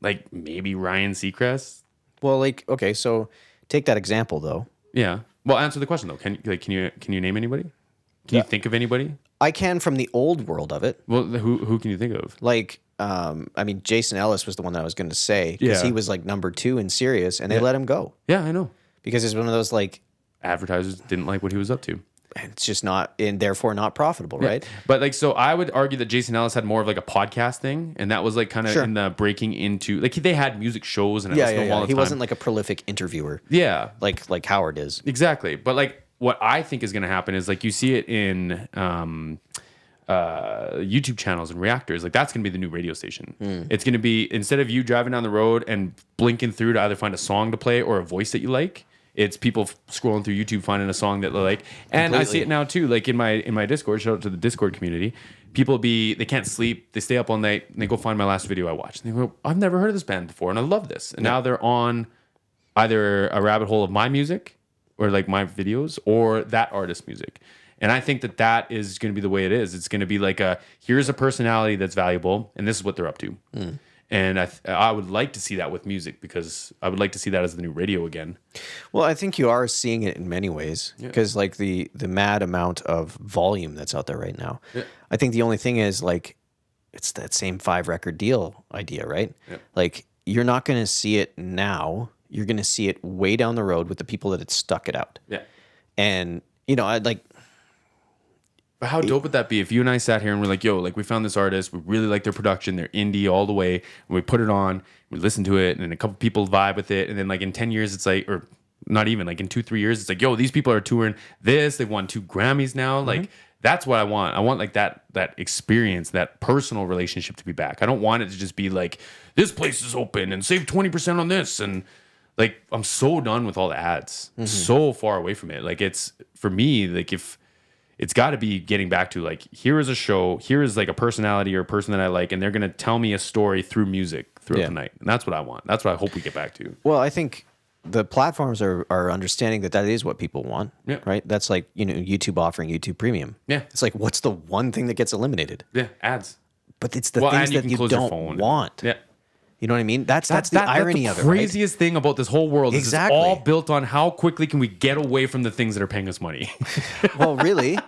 Speaker 1: Like maybe Ryan Seacrest.
Speaker 2: Well, like, okay, so take that example though.
Speaker 1: Yeah. Well, answer the question though. Can you name anybody? Can you think of anybody?
Speaker 2: I can from the old world of it.
Speaker 1: Well, who can you think of?
Speaker 2: Like, I mean, Jason Ellis was the one that I was going to say because he was like number 2 in Sirius, and they let him go.
Speaker 1: Yeah, I know.
Speaker 2: Because it's one of those, like,
Speaker 1: advertisers didn't like what he was up to.
Speaker 2: It's just not, and therefore not profitable, right?
Speaker 1: But like, so I would argue that Jason Ellis had more of like a podcast thing, and that was like kind of in the breaking into, like, they had music shows and all the time.
Speaker 2: He wasn't like a prolific interviewer.
Speaker 1: Yeah,
Speaker 2: like Howard is.
Speaker 1: Exactly. But like, what I think is going to happen is, like, you see it in YouTube channels and reactors. Like that's going to be the new radio station. It's going to be, instead of you driving down the road and blinking through to either find a song to play or a voice that you like, it's people scrolling through YouTube finding a song that they like. And I see it now too. Like in my Discord, shout out to the Discord community. People they can't sleep. They stay up all night and they go find my last video I watched. And they go, I've never heard of this band before and I love this. And now they're on either a rabbit hole of my music or like my videos or that artist's music. And I think that is going to be the way it is. It's going to be like here's a personality that's valuable and this is what they're up to. And I would like to see that with music because I would like to see that as the new radio again.
Speaker 2: Well, I think you are seeing it in many ways because like the mad amount of volume that's out there right now. Yeah. I think the only thing is like it's that same 5-record deal idea, right? Yeah. Like you're not going to see it now. You're going to see it way down the road with the people that had stuck it out. Yeah. And, you know, I'd like...
Speaker 1: But how dope would that be if you and I sat here and we're like, yo, like we found this artist, we really like their production, they're indie all the way, and we put it on, we listen to it, and then a couple people vibe with it, and then like in 10 years it's like, or not even, like in 2-3 years, it's like, yo, these people are touring this, they've won 2 Grammys now, like that's what I want. I want like that experience, that personal relationship to be back. I don't want it to just be like, this place is open and save 20% on this, and like I'm so done with all the ads, so far away from it. Like it's, for me, like if, it's got to be getting back to like, here is a show, here is like a personality or a person that I like, and they're going to tell me a story through music throughout the night. And that's what I want. That's what I hope we get back to.
Speaker 2: Well, I think the platforms are understanding that is what people want, right? That's like, you know, YouTube offering YouTube Premium. Yeah. It's like, what's the one thing that gets eliminated?
Speaker 1: Yeah, ads.
Speaker 2: But it's the things that you don't want. Yeah. You know what I mean? That's the irony of it, right?
Speaker 1: The craziest thing about this whole world is it's all built on how quickly can we get away from the things that are paying us money.
Speaker 2: Well, really?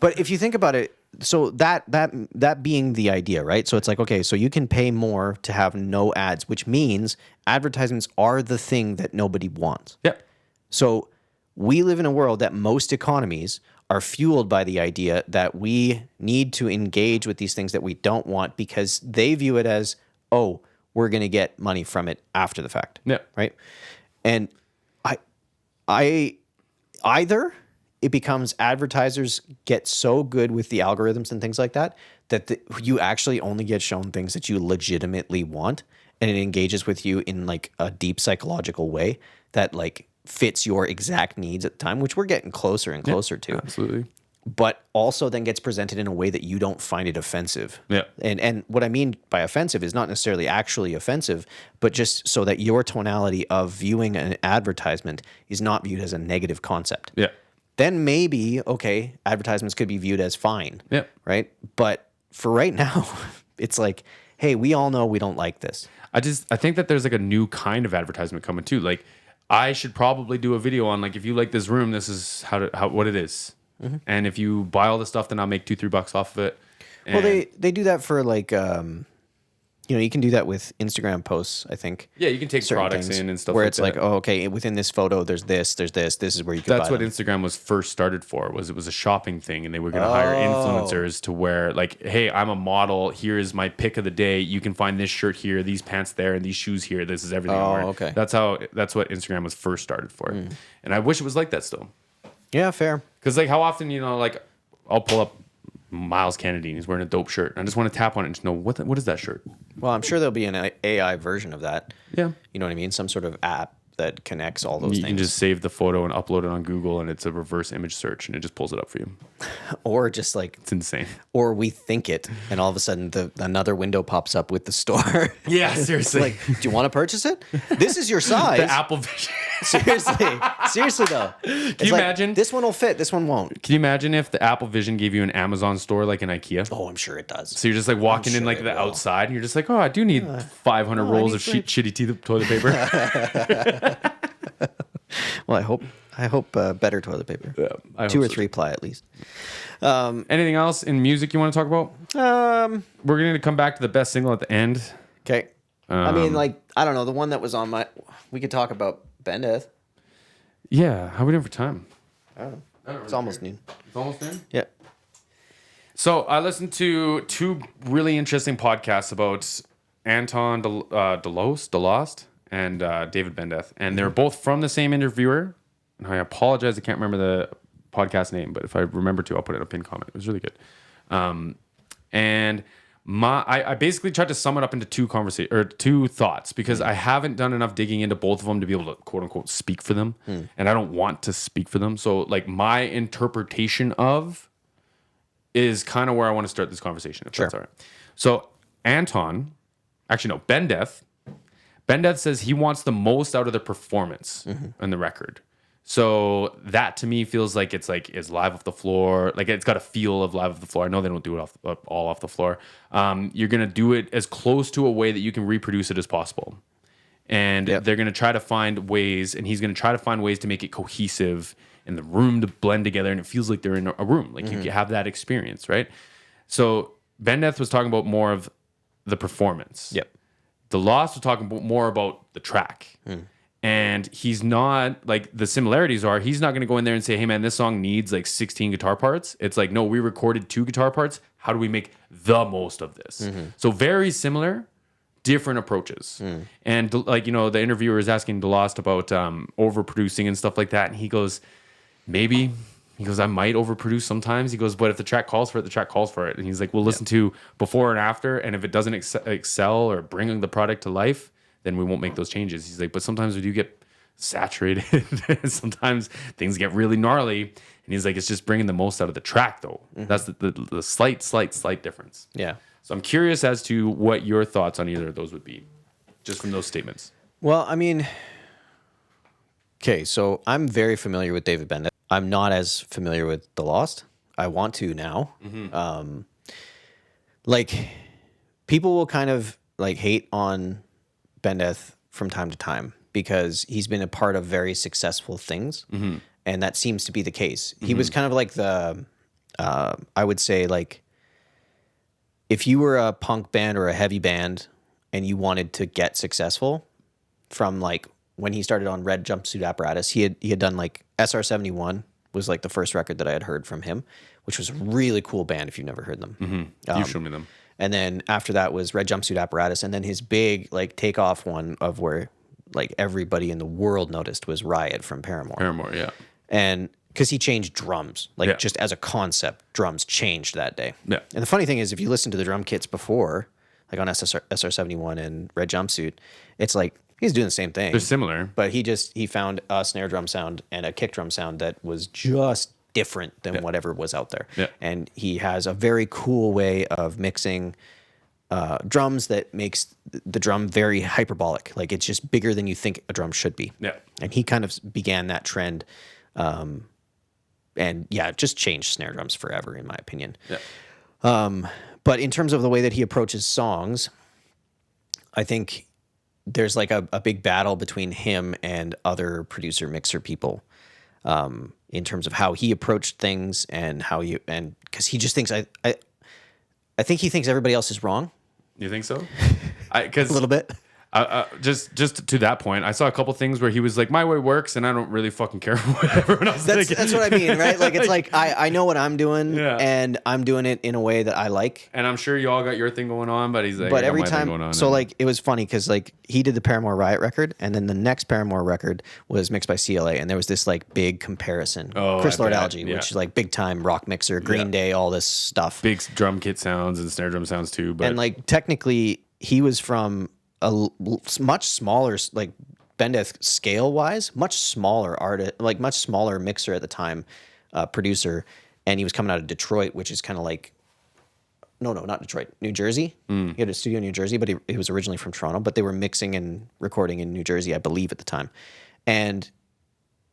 Speaker 2: But if you think about it, so that being the idea, right? So it's like, okay, so you can pay more to have no ads, which means advertisements are the thing that nobody wants. Yep. So we live in a world that most economies are fueled by the idea that we need to engage with these things that we don't want because they view it as, oh, we're going to get money from it after the fact. Yeah. Right. And I either it becomes advertisers get so good with the algorithms and things like that, you actually only get shown things that you legitimately want. And it engages with you in like a deep psychological way that like fits your exact needs at the time, which we're getting closer and closer to.
Speaker 1: Absolutely.
Speaker 2: But also then gets presented in a way that you don't find it offensive. Yeah. And what I mean by offensive is not necessarily actually offensive, but just so that your tonality of viewing an advertisement is not viewed as a negative concept. Yeah. Then maybe, okay, advertisements could be viewed as fine. Yeah. Right? But for right now, it's like, hey, we all know we don't like this.
Speaker 1: I think that there's like a new kind of advertisement coming too. Like I should probably do a video on like, if you like this room, this is what it is. Mm-hmm. And if you buy all the stuff, then I'll make $2-3 off of it. And
Speaker 2: well, they do that for like, you know, you can do that with Instagram posts, I think.
Speaker 1: Yeah, you can take products in and stuff
Speaker 2: where it's like, oh, okay, within this photo, there's this is where you can buy
Speaker 1: That's what Instagram was first started for, it was a shopping thing, and they were going to hire influencers to wear, like, hey, I'm a model, here is my pick of the day, you can find this shirt here, these pants there, and these shoes here, this is everything I'm wearing. Okay. That's what Instagram was first started for. And I wish it was like that still.
Speaker 2: Yeah, fair.
Speaker 1: Because, like, how often, you know, like, I'll pull up Miles Kennedy and he's wearing a dope shirt. I just want to tap on it and just know, what is that shirt?
Speaker 2: Well, I'm sure there'll be an AI version of that. Yeah. You know what I mean? Some sort of app that connects all those things.
Speaker 1: You can just save the photo and upload it on Google, and it's a reverse image search, and it just pulls it up for you.
Speaker 2: Or just like...
Speaker 1: It's insane.
Speaker 2: Or we think it, and all of a sudden another window pops up with the store.
Speaker 1: Yeah, seriously.
Speaker 2: Like, do you want to purchase it? This is your size.
Speaker 1: The Apple Vision.
Speaker 2: Seriously though.
Speaker 1: Can you imagine?
Speaker 2: This one will fit, this one won't.
Speaker 1: Can you imagine if the Apple Vision gave you an Amazon store like an IKEA?
Speaker 2: Oh, I'm sure it does.
Speaker 1: So you're just like walking in like the outside, and you're just like, oh, I do need 500 rolls of shitty toilet paper.
Speaker 2: Well, I hope better toilet paper. Yeah, 2 or 3 ply at least.
Speaker 1: Anything else in music you want to talk about? We're going to come back to the best single at the end.
Speaker 2: Okay. I mean, like, I don't know, the one that was on we could talk about Bendeth.
Speaker 1: Yeah. How are we doing for time?
Speaker 2: I don't know. It's almost noon.
Speaker 1: It's almost noon?
Speaker 2: Yeah.
Speaker 1: So I listened to 2 really interesting podcasts about Anton Delost and David Bendeth. And they're both from the same interviewer. And I apologize, I can't remember the podcast name, but if I remember to, I'll put it in a pinned comment. It was really good. And I basically tried to sum it up into two thoughts, because I haven't done enough digging into both of them to be able to quote unquote speak for them, and I don't want to speak for them. So like my interpretation of is kind of where I want to start this conversation. If that's all right. So Anton, actually no, Bendeth says he wants the most out of the performance in the record. So that to me feels like it's live off the floor. Like it's got a feel of live off the floor. I know they don't do it all off the floor. You're going to do it as close to a way that you can reproduce it as possible. And they're going to try to find ways, and he's going to try to find ways to make it cohesive in the room, to blend together, and it feels like they're in a room. Like you have that experience, right? So Bendeth was talking about more of the performance.
Speaker 2: Yep.
Speaker 1: Delost was talking more about the track. And he's not, like, the similarities are, he's not going to go in there and say, hey, man, this song needs, like, 16 guitar parts. It's like, no, we recorded 2 guitar parts. How do we make the most of this? So very similar, different approaches. And, like, you know, the interviewer is asking Delost about overproducing and stuff like that. And he goes, maybe. He goes, I might overproduce sometimes. He goes, but if the track calls for it, the track calls for it. And he's like, we'll listen to before and after. And if it doesn't excel or bring the product to life, then we won't make those changes. He's like, but sometimes we do get saturated. Sometimes things get really gnarly. And he's like, it's just bringing the most out of the track, though. That's the slight difference.
Speaker 2: Yeah.
Speaker 1: So I'm curious as to what your thoughts on either of those would be, just from those statements.
Speaker 2: Well, I mean, okay, so I'm very familiar with David Bendeth. I'm not as familiar with Delost. I want to now. Like, people will kind of like hate on Bendeth from time to time because he's been a part of very successful things, and that seems to be the case. He was kind of like the, I would say, like, if you were a punk band or a heavy band and you wanted to get successful, from like when he started on Red Jumpsuit Apparatus, he had done like SR-71 was like the first record that I had heard from him, which was a really cool band if you've never heard them.
Speaker 1: You showed me them.
Speaker 2: And then after that was Red Jumpsuit Apparatus. And then his big like takeoff one of where like everybody in the world noticed was Riot from Paramore.
Speaker 1: Paramore, yeah.
Speaker 2: And because he changed drums, like just as a concept, drums changed that day.
Speaker 1: Yeah.
Speaker 2: And the funny thing is, if you listen to the drum kits before, like on SR-71 and Red Jumpsuit, it's like he's doing the same thing.
Speaker 1: They're similar.
Speaker 2: But he found a snare drum sound and a kick drum sound that was just different than whatever was out there.
Speaker 1: Yeah.
Speaker 2: And he has a very cool way of mixing drums that makes the drum very hyperbolic. Like it's just bigger than you think a drum should be.
Speaker 1: Yeah.
Speaker 2: And he kind of began that trend. And yeah, just changed snare drums forever, in my opinion.
Speaker 1: Yeah.
Speaker 2: But in terms of the way that he approaches songs, I think there's like a big battle between him and other producer mixer people. In terms of how he approached things and because he just thinks I think he thinks everybody else is wrong.
Speaker 1: You think so?
Speaker 2: A little bit.
Speaker 1: Just to that point, I saw a couple things where he was like, "My way works," and I don't really fucking care what everyone else.
Speaker 2: That's what I mean, right? Like it's like I know what I'm doing, and I'm doing it in a way that I like.
Speaker 1: And I'm sure you all got your thing going on, but he's like,
Speaker 2: but every time, so like it was funny because like he did the Paramore Riot record, and then the next Paramore record was mixed by CLA, and there was this like big comparison. Chris Lord-Alge, which is like big time rock mixer, Green Day, all this stuff,
Speaker 1: big drum kit sounds and snare drum sounds too. But
Speaker 2: and like technically, he was from a much smaller, like Bendeth scale wise, much smaller artist, like much smaller mixer at the time, producer, and he was coming out of Detroit, which is kind of like, no, not Detroit, New Jersey. He had a studio in New Jersey, but he was originally from Toronto, but they were mixing and recording in New Jersey, I believe, at the time. And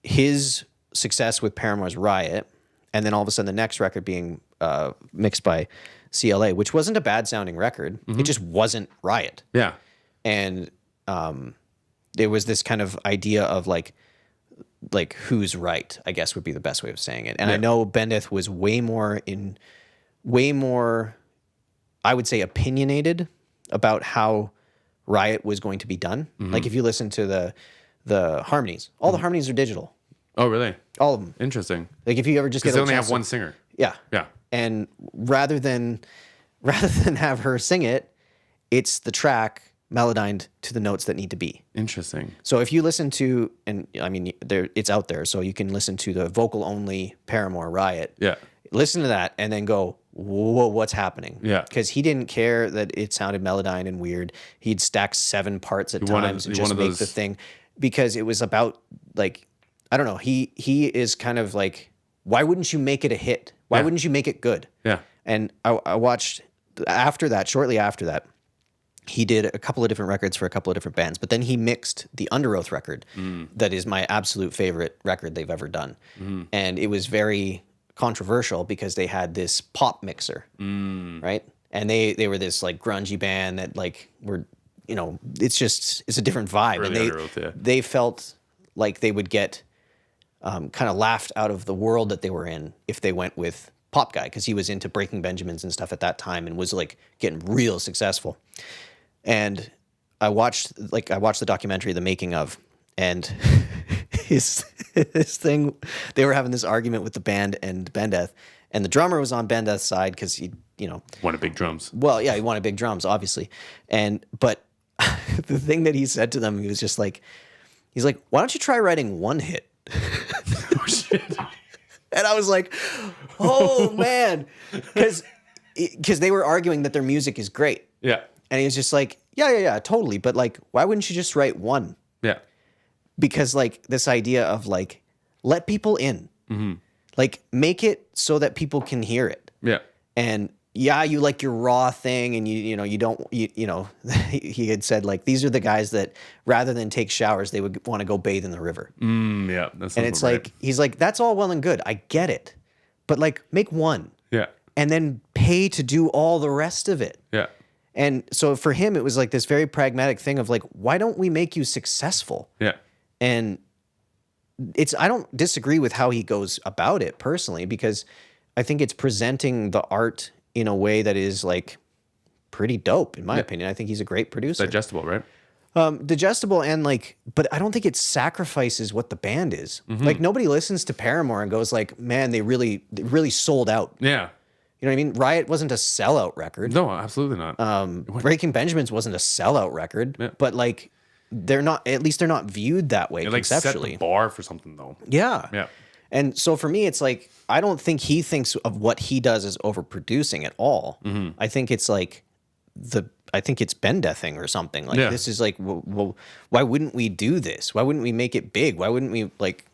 Speaker 2: his success with Paramore's Riot, and then all of a sudden the next record being mixed by CLA, which wasn't a bad sounding record, it just wasn't Riot.
Speaker 1: Yeah.
Speaker 2: And there was this kind of idea of like who's right, I guess would be the best way of saying it. And I know Bendeth was way more, I would say, opinionated about how Riot was going to be done. Like if you listen to the harmonies, all the harmonies are digital.
Speaker 1: Oh, really?
Speaker 2: All of them.
Speaker 1: Interesting.
Speaker 2: Like if you ever just get
Speaker 1: they only have one singer.
Speaker 2: Yeah.
Speaker 1: Yeah.
Speaker 2: And rather than have her sing it, it's the track melodined to the notes that need to be.
Speaker 1: Interesting.
Speaker 2: So if you listen to, and I mean, it's out there, so you can listen to the vocal only Paramore Riot.
Speaker 1: Yeah.
Speaker 2: Listen to that and then go, whoa, what's happening?
Speaker 1: Yeah.
Speaker 2: Because he didn't care that it sounded melodyne and weird. He'd stack 7 parts at times and just make the thing, because it was about, like, I don't know. He is kind of like, why wouldn't you make it a hit? Why wouldn't you make it good?
Speaker 1: Yeah.
Speaker 2: And I watched shortly after that, he did a couple of different records for a couple of different bands, but then he mixed the Under Oath record. That is my absolute favorite record they've ever done. And it was very controversial because they had this pop mixer, right? And they were this like grungy band that like were, you know, it's a different vibe. And they felt like they would get kind of laughed out of the world that they were in if they went with Pop Guy, because he was into Breaking Benjamins and stuff at that time and was like getting real successful. And I watched the documentary, The Making of, and his thing, they were having this argument with the band and Bendeth, and the drummer was on Bendeth's side because he, you know,
Speaker 1: wanted big drums.
Speaker 2: Well, yeah, he wanted big drums, obviously. But the thing that he said to them, he was just like, he's like, why don't you try writing one hit?
Speaker 1: Oh, shit.
Speaker 2: And I was like, oh man, because they were arguing that their music is great.
Speaker 1: Yeah.
Speaker 2: And he was just like, yeah, totally. But like, why wouldn't you just write one?
Speaker 1: Yeah.
Speaker 2: Because like this idea of like, let people in, like make it so that people can hear it.
Speaker 1: Yeah.
Speaker 2: And yeah, you like your raw thing, and you know, he had said like, these are the guys that rather than take showers, they would want to go bathe in the river.
Speaker 1: Yeah.
Speaker 2: And it's like, he's like, that's all well and good. I get it. But like, make one.
Speaker 1: Yeah.
Speaker 2: And then pay to do all the rest of it.
Speaker 1: Yeah.
Speaker 2: And so for him, it was like this very pragmatic thing of like, why don't we make you successful?
Speaker 1: Yeah.
Speaker 2: And I don't disagree with how he goes about it personally, because I think it's presenting the art in a way that is like pretty dope, in my opinion. I think he's a great producer.
Speaker 1: Digestible, right?
Speaker 2: Digestible, and like, but I don't think it sacrifices what the band is. Like nobody listens to Paramore and goes like, man, they really sold out.
Speaker 1: Yeah.
Speaker 2: You know what I mean? Riot wasn't a sellout record.
Speaker 1: No, absolutely not.
Speaker 2: Breaking Benjamins wasn't a sellout record, but like they're not viewed that way conceptually.
Speaker 1: Set the bar for something though.
Speaker 2: Yeah.
Speaker 1: Yeah.
Speaker 2: And so for me, it's like, I don't think he thinks of what he does as overproducing at all. I think it's like I think it's Bendething or something. Like this is like, well, why wouldn't we do this? Why wouldn't we make it big? Why wouldn't we like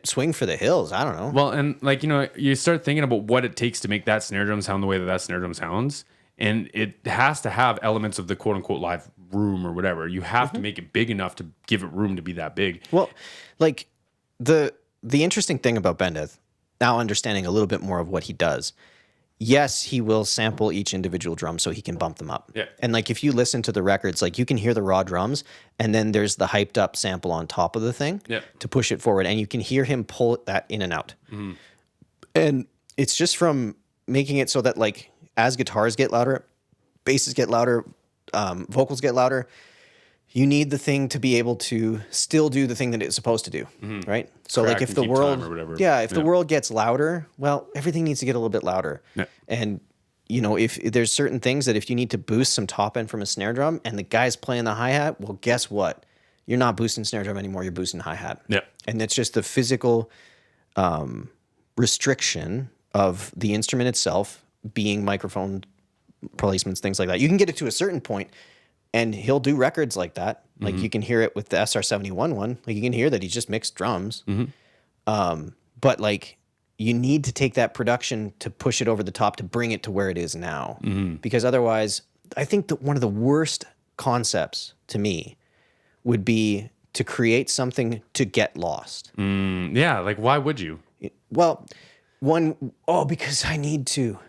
Speaker 2: swing for the hills? I don't know.
Speaker 1: Well, and like, you know, you start thinking about what it takes to make that snare drum sound the way that snare drum sounds. And it has to have elements of the quote unquote live room or whatever. You have to make it big enough to give it room to be that big.
Speaker 2: Well, like the interesting thing about Bendeth, now understanding a little bit more of what he does, yes, he will sample each individual drum so he can bump them up.
Speaker 1: Yeah.
Speaker 2: And like if you listen to the records, like you can hear the raw drums, and then there's the hyped up sample on top of the thing to push it forward, and you can hear him pull that in and out. And it's just from making it so that like as guitars get louder, basses get louder, vocals get louder, you need the thing to be able to still do the thing that it's supposed to do, right? So
Speaker 1: Crack
Speaker 2: like if
Speaker 1: and
Speaker 2: the
Speaker 1: keep
Speaker 2: world,
Speaker 1: time or whatever.
Speaker 2: if the world gets louder, well, everything needs to get a little bit louder.
Speaker 1: Yeah.
Speaker 2: And you know, if there's certain things that if you need to boost some top end from a snare drum and the guy's playing the hi-hat, well, guess what? You're not boosting snare drum anymore, you're boosting hi-hat.
Speaker 1: Yeah.
Speaker 2: And it's just the physical restriction of the instrument itself being microphone placements, things like that. You can get it to a certain point, and he'll do records like that. Like you can hear it with the SR-71 one. Like you can hear that he's just mixed drums. But like you need to take that production to push it over the top to bring it to where it is now. Because otherwise, I think that one of the worst concepts to me would be to create something to get lost.
Speaker 1: Yeah, like why would you?
Speaker 2: Well, because I need to.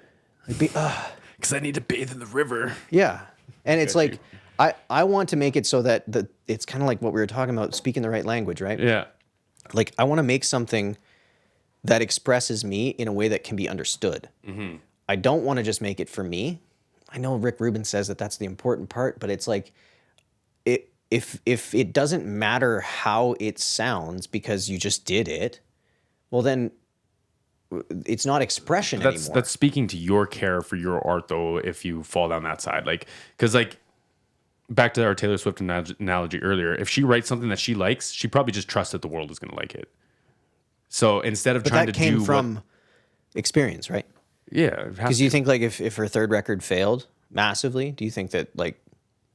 Speaker 1: Because I need to bathe in the river.
Speaker 2: Yeah. And it's like, I want to make it so that it's kind of like what we were talking about, speaking the right language, right?
Speaker 1: Yeah.
Speaker 2: Like I want to make something that expresses me in a way that can be understood. I don't want to just make it for me. I know Rick Rubin says that that's the important part, but it's like, if it doesn't matter how it sounds because you just did it, well then it's not expression anymore.
Speaker 1: That's speaking to your care for your art though, if you fall down that side. Like, because like, back to our Taylor Swift analogy earlier, if she writes something that she likes, she probably just trusts that the world is going to like it. So instead of trying to do
Speaker 2: that came from experience, right?
Speaker 1: Yeah,
Speaker 2: Because you think like if her third record failed massively, do you think that like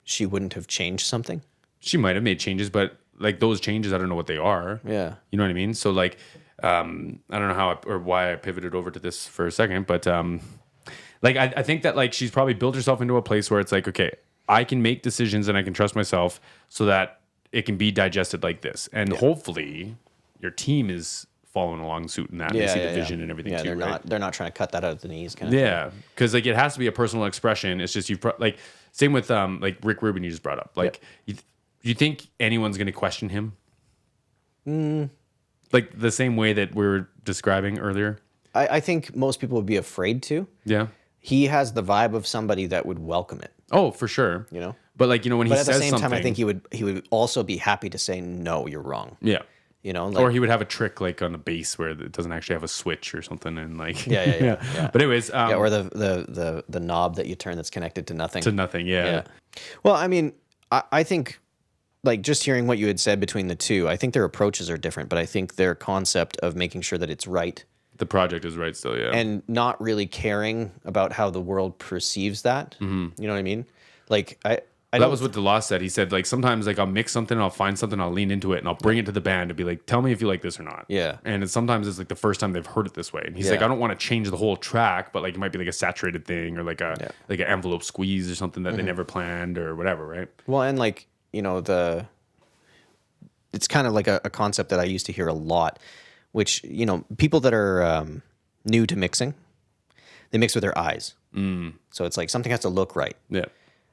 Speaker 2: she wouldn't have changed something?
Speaker 1: she might have made changes, but like those changes, I don't know what they are.
Speaker 2: Yeah.
Speaker 1: You know what I mean? So like, I don't know how or why I pivoted over to this for a second, but like I think that like she's probably built herself into a place where it's like, okay, I can make decisions and I can trust myself so that it can be digested like this, and hopefully your team is following along suit in that. They see the vision and everything.
Speaker 2: Yeah,
Speaker 1: too,
Speaker 2: they're not trying to cut that out of the knees. Kind of
Speaker 1: Yeah, because like it has to be a personal expression. It's just like same with like Rick Rubin you just brought up. Like you think anyone's going to question him? Like the same way that we were describing earlier.
Speaker 2: I think most people would be afraid to.
Speaker 1: Yeah.
Speaker 2: He has the vibe of somebody that would welcome it.
Speaker 1: Oh, for sure.
Speaker 2: You know.
Speaker 1: But like when he
Speaker 2: But at
Speaker 1: says
Speaker 2: the same
Speaker 1: something,
Speaker 2: time, I think he would also be happy to say no, you're wrong.
Speaker 1: Yeah.
Speaker 2: You know, like,
Speaker 1: Or he would have a trick like on the bass where it doesn't actually have a switch or something, and like
Speaker 2: yeah.
Speaker 1: But anyways,
Speaker 2: or the knob that you turn that's connected to nothing.
Speaker 1: to nothing. Yeah.
Speaker 2: Well, I mean, I think like just hearing what you had said between the two, I think their approaches are different, but I think their concept of making sure that it's right
Speaker 1: The project is right still. Yeah.
Speaker 2: and not really caring about how the world perceives that. You know what I mean? Like
Speaker 1: that was what Delost said. He said, like, sometimes like I'll mix something, I'll find something, I'll lean into it, and I'll bring it to the band and be like, tell me if you like this or not.
Speaker 2: Yeah.
Speaker 1: And sometimes it's like the first time they've heard it this way. And he's like, I don't want to change the whole track, but like it might be like a saturated thing or like an envelope squeeze or something that they never planned or whatever, right?
Speaker 2: Well, and like, you know, it's kind of like a concept that I used to hear a lot, which, you know, people that are new to mixing, they mix with their eyes. So it's like something has to look right.
Speaker 1: Yeah.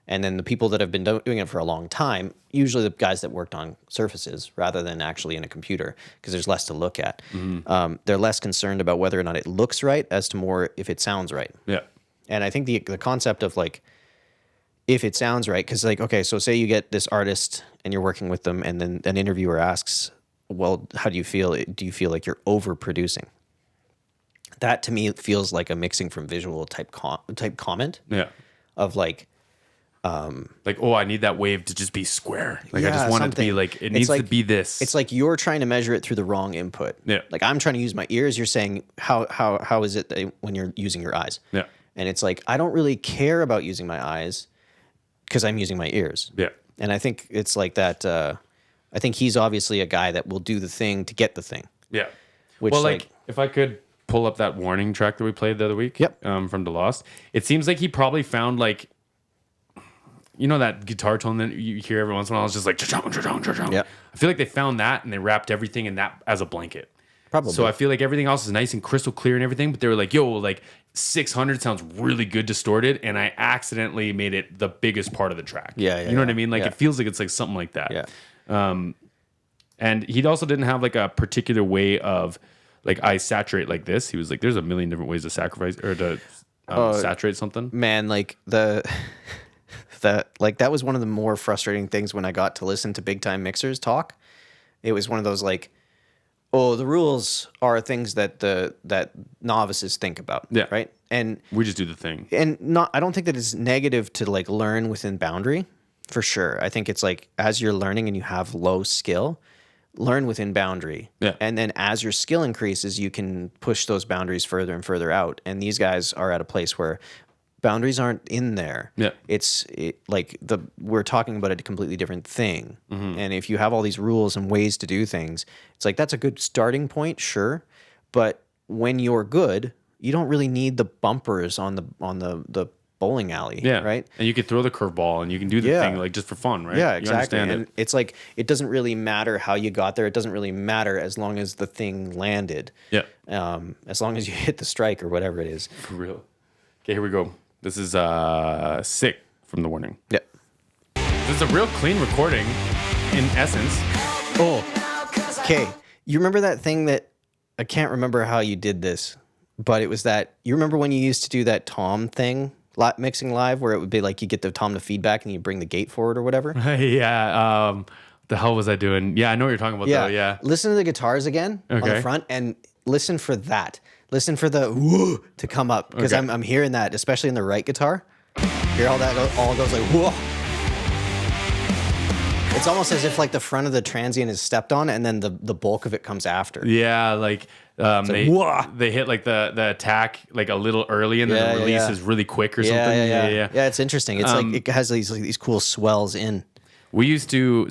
Speaker 2: And then the people that have been doing it for a long time, usually the guys that worked on surfaces rather than actually in a computer, because there's less to look at. They're less concerned about whether or not it looks right as to more if it sounds right.
Speaker 1: Yeah.
Speaker 2: And I think the concept of like, if it sounds right, because like, okay, so say you get this artist and you're working with them, and then an interviewer asks, well, how do you feel? Do you feel like you're overproducing? That to me feels like a mixing from visual type comment.
Speaker 1: Yeah.
Speaker 2: Of like,
Speaker 1: like, oh, I need that wave to just be square. Like, I just want it to be like, it needs to be this.
Speaker 2: It's like you're trying to measure it through the wrong input.
Speaker 1: Yeah.
Speaker 2: Like I'm trying to use my ears. You're saying, how is it that when you're using your eyes?
Speaker 1: Yeah.
Speaker 2: And it's like, I don't really care about using my eyes because I'm using my ears.
Speaker 1: Yeah.
Speaker 2: And I think it's like that. I think he's obviously a guy that will do the thing to get the thing.
Speaker 1: Yeah.
Speaker 2: Which,
Speaker 1: well, like if I could pull up that warning track that we played the other week.
Speaker 2: Yep.
Speaker 1: From Delost. It seems like he probably found like, you know, that guitar tone that you hear every once in a while. It's just like cha-chung, cha-chung, cha-chung.
Speaker 2: Yeah.
Speaker 1: I feel like they found that and they wrapped everything in that as a blanket.
Speaker 2: Probably.
Speaker 1: So I feel like everything else is nice and crystal clear and everything, but they were like, yo, like 600 sounds really good distorted, and I accidentally made it the biggest part of the track.
Speaker 2: Yeah,
Speaker 1: you know what I mean? Like it feels like it's like something like that.
Speaker 2: Yeah.
Speaker 1: And he also didn't have like a particular way of like I saturate like this. He was like, there's a million different ways to sacrifice or to saturate something.
Speaker 2: Man, like that was one of the more frustrating things when I got to listen to big time mixers talk. It was one of those like, oh, the rules are things that novices think about.
Speaker 1: Yeah.
Speaker 2: Right. And
Speaker 1: We just do the thing.
Speaker 2: and I don't think that it's negative to like learn within boundary, for sure. I think it's like as you're learning and you have low skill, learn within boundary.
Speaker 1: Yeah.
Speaker 2: And then as your skill increases, you can push those boundaries further and further out. And these guys are at a place where boundaries aren't in there.
Speaker 1: Yeah.
Speaker 2: We're talking about a completely different thing. And if you have all these rules and ways to do things, it's like that's a good starting point, sure. But when you're good, you don't really need the bumpers on the bowling alley.
Speaker 1: Yeah.
Speaker 2: Right.
Speaker 1: And you can throw the curveball and you can do the thing like just for fun, right?
Speaker 2: Yeah,
Speaker 1: You
Speaker 2: exactly.
Speaker 1: understand
Speaker 2: And
Speaker 1: it.
Speaker 2: it's like it doesn't really matter how you got there. It doesn't really matter as long as the thing landed.
Speaker 1: Yeah.
Speaker 2: As long as you hit the strike or whatever it is.
Speaker 1: For real. Okay, here we go. This is Sick from The Warning.
Speaker 2: Yeah.
Speaker 1: This is a real clean recording in essence.
Speaker 2: Oh. Okay. You remember that thing that I can't remember how you did this, but it was that you remember when you used to do that tom thing, mixing live, where it would be like you get the tom to feedback and you bring the gate forward or whatever?
Speaker 1: Yeah. The hell was I doing? Yeah, I know what you're talking about though. Yeah.
Speaker 2: Listen to the guitars again on the front and listen for that. Listen for the whoa to come up because I'm hearing that, especially in the right guitar. Hear all that all goes like whoa. It's almost as if like the front of the transient is stepped on and then the bulk of it comes after.
Speaker 1: Yeah, like They hit like the attack like a little early, and then the release is really quick or something.
Speaker 2: Yeah, it's interesting. It's like it has these cool swells in.
Speaker 1: We used to.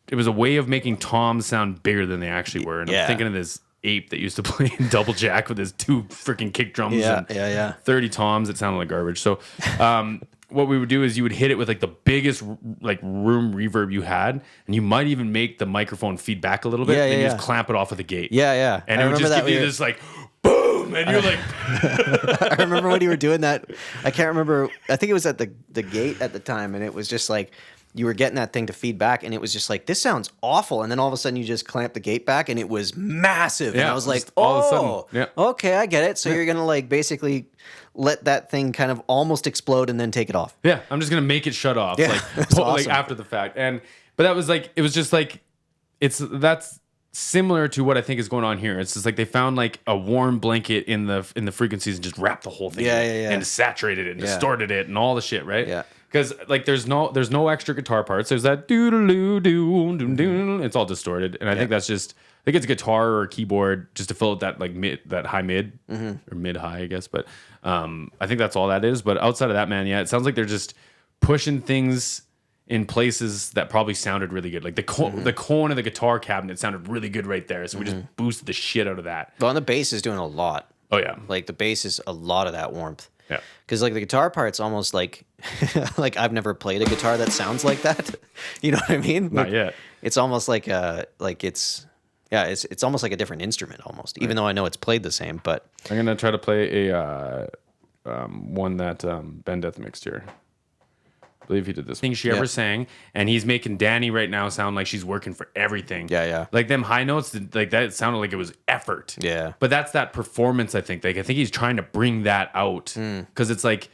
Speaker 1: It was a way of making toms sound bigger than they actually were. And I'm thinking of this ape that used to play in double jack with his 2 freaking kick drums and 30 toms. It sounded like garbage. So what we would do is you would hit it with like the biggest like room reverb you had, and you might even make the microphone feed back a little bit, and you just clamp it off with the gate. And it would just give you this like boom, and you're like
Speaker 2: I remember when you were doing that. I can't remember. I think it was at the gate at the time, and it was just like you were getting that thing to feed back, and it was just like, this sounds awful. And then all of a sudden you just clamp the gate back, and it was massive. And I was like, all of a sudden, okay, I get it. So you're going to like basically let that thing kind of almost explode and then take it off.
Speaker 1: Yeah, I'm just going to make it shut off like
Speaker 2: awesome.
Speaker 1: after the fact. But that was like, it was just like, that's similar to what I think is going on here. It's just like they found like a warm blanket in the frequencies and just wrapped the whole thing and saturated it and distorted it and all the shit, right?
Speaker 2: Yeah.
Speaker 1: Because like there's no extra guitar parts. There's that doo-doo-doo, doo-doo-doo. It's all distorted, and I think that's just, I think it's a guitar or a keyboard just to fill out that like that high mid or mid high, I guess. But I think that's all that is. But outside of that, man, it sounds like they're just pushing things in places that probably sounded really good. Like the cone of the guitar cabinet sounded really good right there, so we just boosted the shit out of that.
Speaker 2: Well, and the bass is doing a lot.
Speaker 1: Oh yeah,
Speaker 2: like the bass is a lot of that warmth.
Speaker 1: Yeah,
Speaker 2: because like the guitar part's almost like like I've never played a guitar that sounds like that. You know what I mean?
Speaker 1: Not yet.
Speaker 2: It's almost like it's almost like a different instrument almost, even though I know it's played the same. But
Speaker 1: I'm gonna try to play a one that Bendeth mixed here. I believe he did this thing she ever sang, and he's making Danny right now sound like she's working for everything.
Speaker 2: Yeah.
Speaker 1: Like them high notes, like that sounded like it was effort.
Speaker 2: Yeah.
Speaker 1: But that's that performance, I think. Like I think he's trying to bring that out because it's like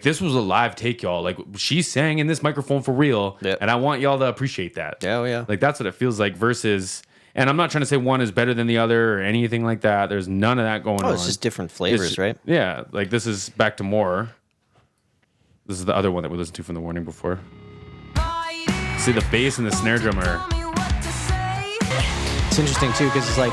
Speaker 1: this was a live take, y'all. Like she sang in this microphone for real, and I want y'all to appreciate that.
Speaker 2: Yeah.
Speaker 1: Like that's what it feels like versus. And I'm not trying to say one is better than the other or anything like that. There's none of that going on.
Speaker 2: Oh, it's just different flavors, right?
Speaker 1: Yeah. Like this is back to more. This is the other one that we listened to from the warning before. See, the bass and the snare drum are...
Speaker 2: It's interesting, too, because it's like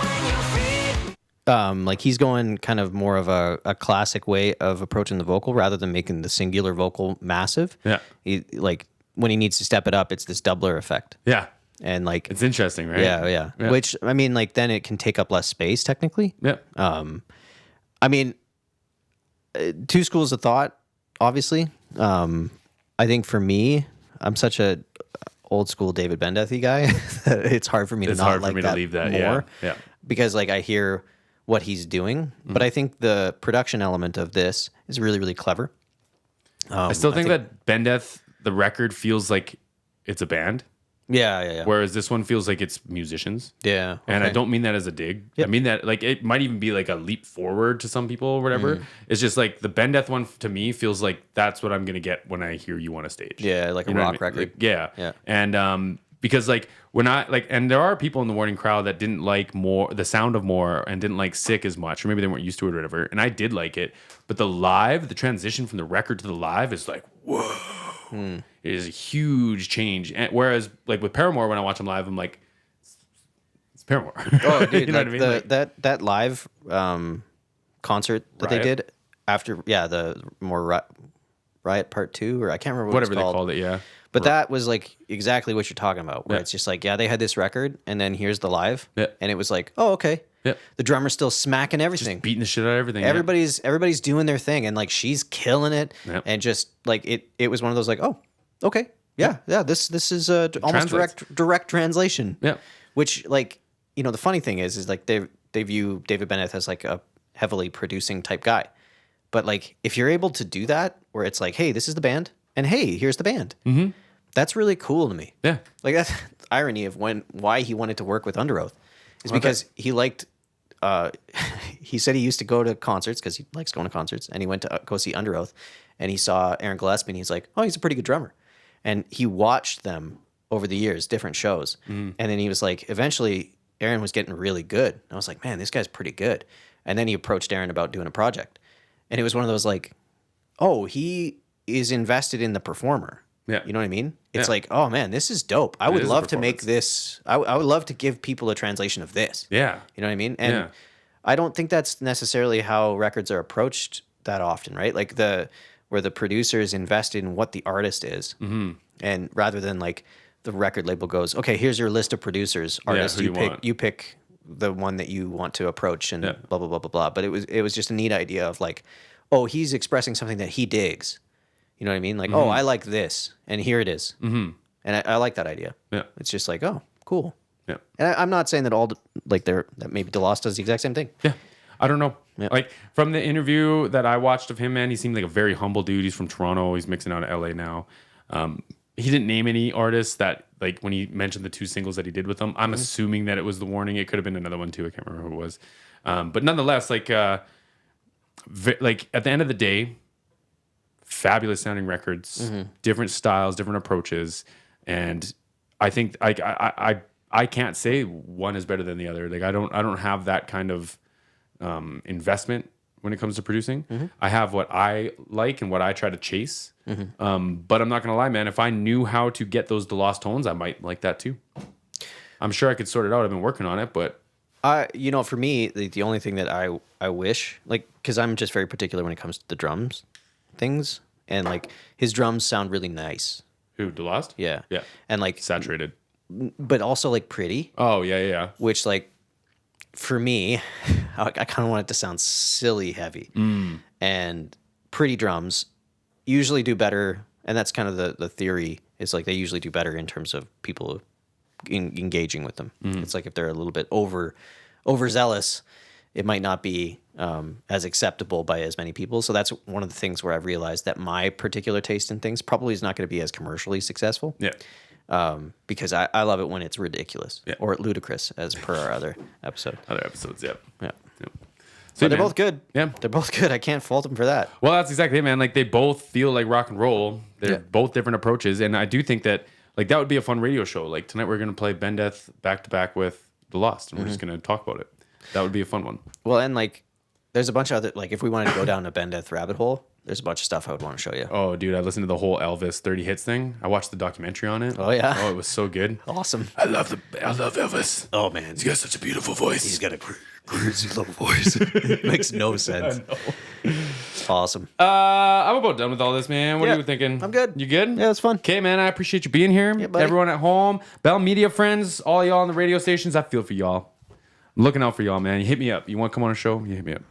Speaker 2: he's going kind of more of a classic way of approaching the vocal rather than making the singular vocal massive.
Speaker 1: Yeah.
Speaker 2: Like, when he needs to step it up, it's this doubler effect.
Speaker 1: Yeah.
Speaker 2: And, like...
Speaker 1: It's interesting, right?
Speaker 2: Yeah. Which, I mean, like, then it can take up less space, technically.
Speaker 1: Yeah.
Speaker 2: I mean, 2 schools of thought, obviously. I think for me, I'm such a old school David Bendeth guy that it's hard for me to not like that
Speaker 1: leave that
Speaker 2: more.
Speaker 1: Yeah.
Speaker 2: Because like I hear what he's doing, but I think the production element of this is really, really clever.
Speaker 1: I still think that Bendeth, the record feels like it's a band.
Speaker 2: Yeah.
Speaker 1: Whereas this one feels like it's musicians.
Speaker 2: Yeah. Okay.
Speaker 1: And I don't mean that as a dig. Yep. I mean that like it might even be like a leap forward to some people or whatever. It's just like the Bendeth one to me feels like that's what I'm gonna get when I hear you on a stage.
Speaker 2: Yeah, like a rock record.
Speaker 1: Like, yeah. And because like when I like, and there are people in the warning crowd that didn't like the sound of more and didn't like Sick as much, or maybe they weren't used to it or whatever. And I did like it, but the transition from the record to the live is like whoa. It is a huge change. And whereas like with Paramore, when I watch them live, I'm like, it's Paramore.
Speaker 2: Oh, dude,
Speaker 1: you know
Speaker 2: like
Speaker 1: what I mean?
Speaker 2: that live concert that they did after, the more Riot Part 2, or I can't remember
Speaker 1: whatever
Speaker 2: it's called.
Speaker 1: they called it,
Speaker 2: But that was like exactly what you're talking about, where it's just like, they had this record, and then here's the live, and it was like, oh, okay.
Speaker 1: Yeah.
Speaker 2: The drummer's still smacking everything.
Speaker 1: Just beating the shit out of everything.
Speaker 2: Everybody's doing their thing, and like she's killing it, and just like it was one of those like, oh, okay, yeah. This is almost direct translation.
Speaker 1: Yeah.
Speaker 2: Which like the funny thing is like they view David Bendeth as like a heavily producing type guy, but like if you're able to do that, where it's like, hey, this is the band, and hey, here's the band. Mm-hmm. That's really cool to me.
Speaker 1: Yeah.
Speaker 2: Like that's the irony of why he wanted to work with Under Oath is because he liked. He said he used to go to concerts because he likes going to concerts, and he went to go see Under Oath, and he saw Aaron Gillespie, and he's like, oh, he's a pretty good drummer. And he watched them over the years, different shows. And then he was like, eventually Aaron was getting really good. And I was like, man, this guy's pretty good. And then he approached Aaron about doing a project. And it was one of those like, oh, he is invested in the performer.
Speaker 1: Yeah.
Speaker 2: You know what I mean? It's
Speaker 1: Yeah.
Speaker 2: like, oh man, this is dope. I
Speaker 1: It
Speaker 2: would
Speaker 1: is a
Speaker 2: love to make
Speaker 1: performance.
Speaker 2: this. I would love to give people a translation of this.
Speaker 1: Yeah.
Speaker 2: You know what I mean? And
Speaker 1: Yeah.
Speaker 2: I don't think that's necessarily how records are approached that often, right? Like where the producers invest in what the artist is, and rather than like the record label goes, okay, here's your list of producers, artists.
Speaker 1: who
Speaker 2: you
Speaker 1: you
Speaker 2: pick.
Speaker 1: want.
Speaker 2: You pick the one that you want to approach, and
Speaker 1: Yeah.
Speaker 2: blah blah blah blah blah. But it was just a neat idea of like, oh, he's expressing something that he digs. You know what I mean? Like, oh, I like this, and here it is. Mm-hmm. And I like that idea.
Speaker 1: Yeah.
Speaker 2: It's just like, oh, cool.
Speaker 1: Yeah.
Speaker 2: And I'm not saying that that maybe Delost does the exact same thing.
Speaker 1: Yeah. I don't know.
Speaker 2: Yeah.
Speaker 1: Like from the interview that I watched of him, man, he seemed like a very humble dude. He's from Toronto. He's mixing out of LA now. He didn't name any artists that, like, when he mentioned the 2 singles that he did with them, I'm assuming that it was The Warning. It could have been another one too. I can't remember who it was. But nonetheless, like at the end of the day, fabulous sounding records, different styles, different approaches. And I think I can't say one is better than the other. Like I don't have that kind of investment when it comes to producing. I have what I like and what I try to chase. But I'm not gonna lie, man. If I knew how to get those Delost tones, I might like that too. I'm sure I could sort it out. I've been working on it, but
Speaker 2: For me, the only thing that I wish, like, because I'm just very particular when it comes to the drums things, and like his drums sound really nice.
Speaker 1: who Delost?
Speaker 2: Yeah.
Speaker 1: Yeah.
Speaker 2: And like,
Speaker 1: Saturated.
Speaker 2: but also like pretty,
Speaker 1: Oh yeah.
Speaker 2: which like for me, I kind of want it to sound silly heavy. And pretty drums usually do better. And that's kind of the theory is like they usually do better in terms of people engaging with them. It's like if they're a little bit overzealous, it might not be as acceptable by as many people. So that's one of the things where I've realized that my particular taste in things probably is not going to be as commercially successful.
Speaker 1: Yeah.
Speaker 2: Because I love it when it's ridiculous
Speaker 1: Yeah.
Speaker 2: or ludicrous, as per our other episode.
Speaker 1: Other episodes, yeah.
Speaker 2: Yeah.
Speaker 1: Yep.
Speaker 2: So they're
Speaker 1: man.
Speaker 2: both good.
Speaker 1: Yeah.
Speaker 2: They're both good. I can't fault them for that.
Speaker 1: Well, that's exactly it, man. Like they both feel like rock and roll. They're
Speaker 2: Yeah.
Speaker 1: both different approaches, and I do think that like that would be a fun radio show. Like tonight, we're gonna play Bendeth back to back with Delost, and we're just gonna talk about it. That would be a fun one.
Speaker 2: Well, and like, there's a bunch of other, like, if we wanted to go down a Bendeth rabbit hole, there's a bunch of stuff I would want to show you.
Speaker 1: Oh, dude, I listened to the whole Elvis 30 hits thing. I watched the documentary on it.
Speaker 2: Oh, yeah?
Speaker 1: Oh, it was so good.
Speaker 2: Awesome.
Speaker 1: I love Elvis.
Speaker 2: Oh, man.
Speaker 1: He's got such a beautiful voice.
Speaker 2: He's got a crazy little voice. It makes no sense. It's awesome.
Speaker 1: I'm about done with all this, man. What
Speaker 2: Yeah,
Speaker 1: are you thinking?
Speaker 2: I'm good.
Speaker 1: You good?
Speaker 2: Yeah, it's fun.
Speaker 1: Okay, man. I appreciate you being here.
Speaker 2: Yeah, buddy.
Speaker 1: Everyone at home, Bell Media friends, all y'all on the radio stations. I feel for y'all. I'm looking out for y'all, man. You hit me up. You want to come on a show? You hit me up.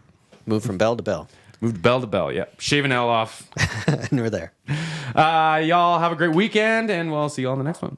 Speaker 2: Move from bell to bell.
Speaker 1: Moved bell to bell. Yeah. Shaving L off.
Speaker 2: And we're there.
Speaker 1: Y'all have a great weekend, and we'll see y'all on the next one.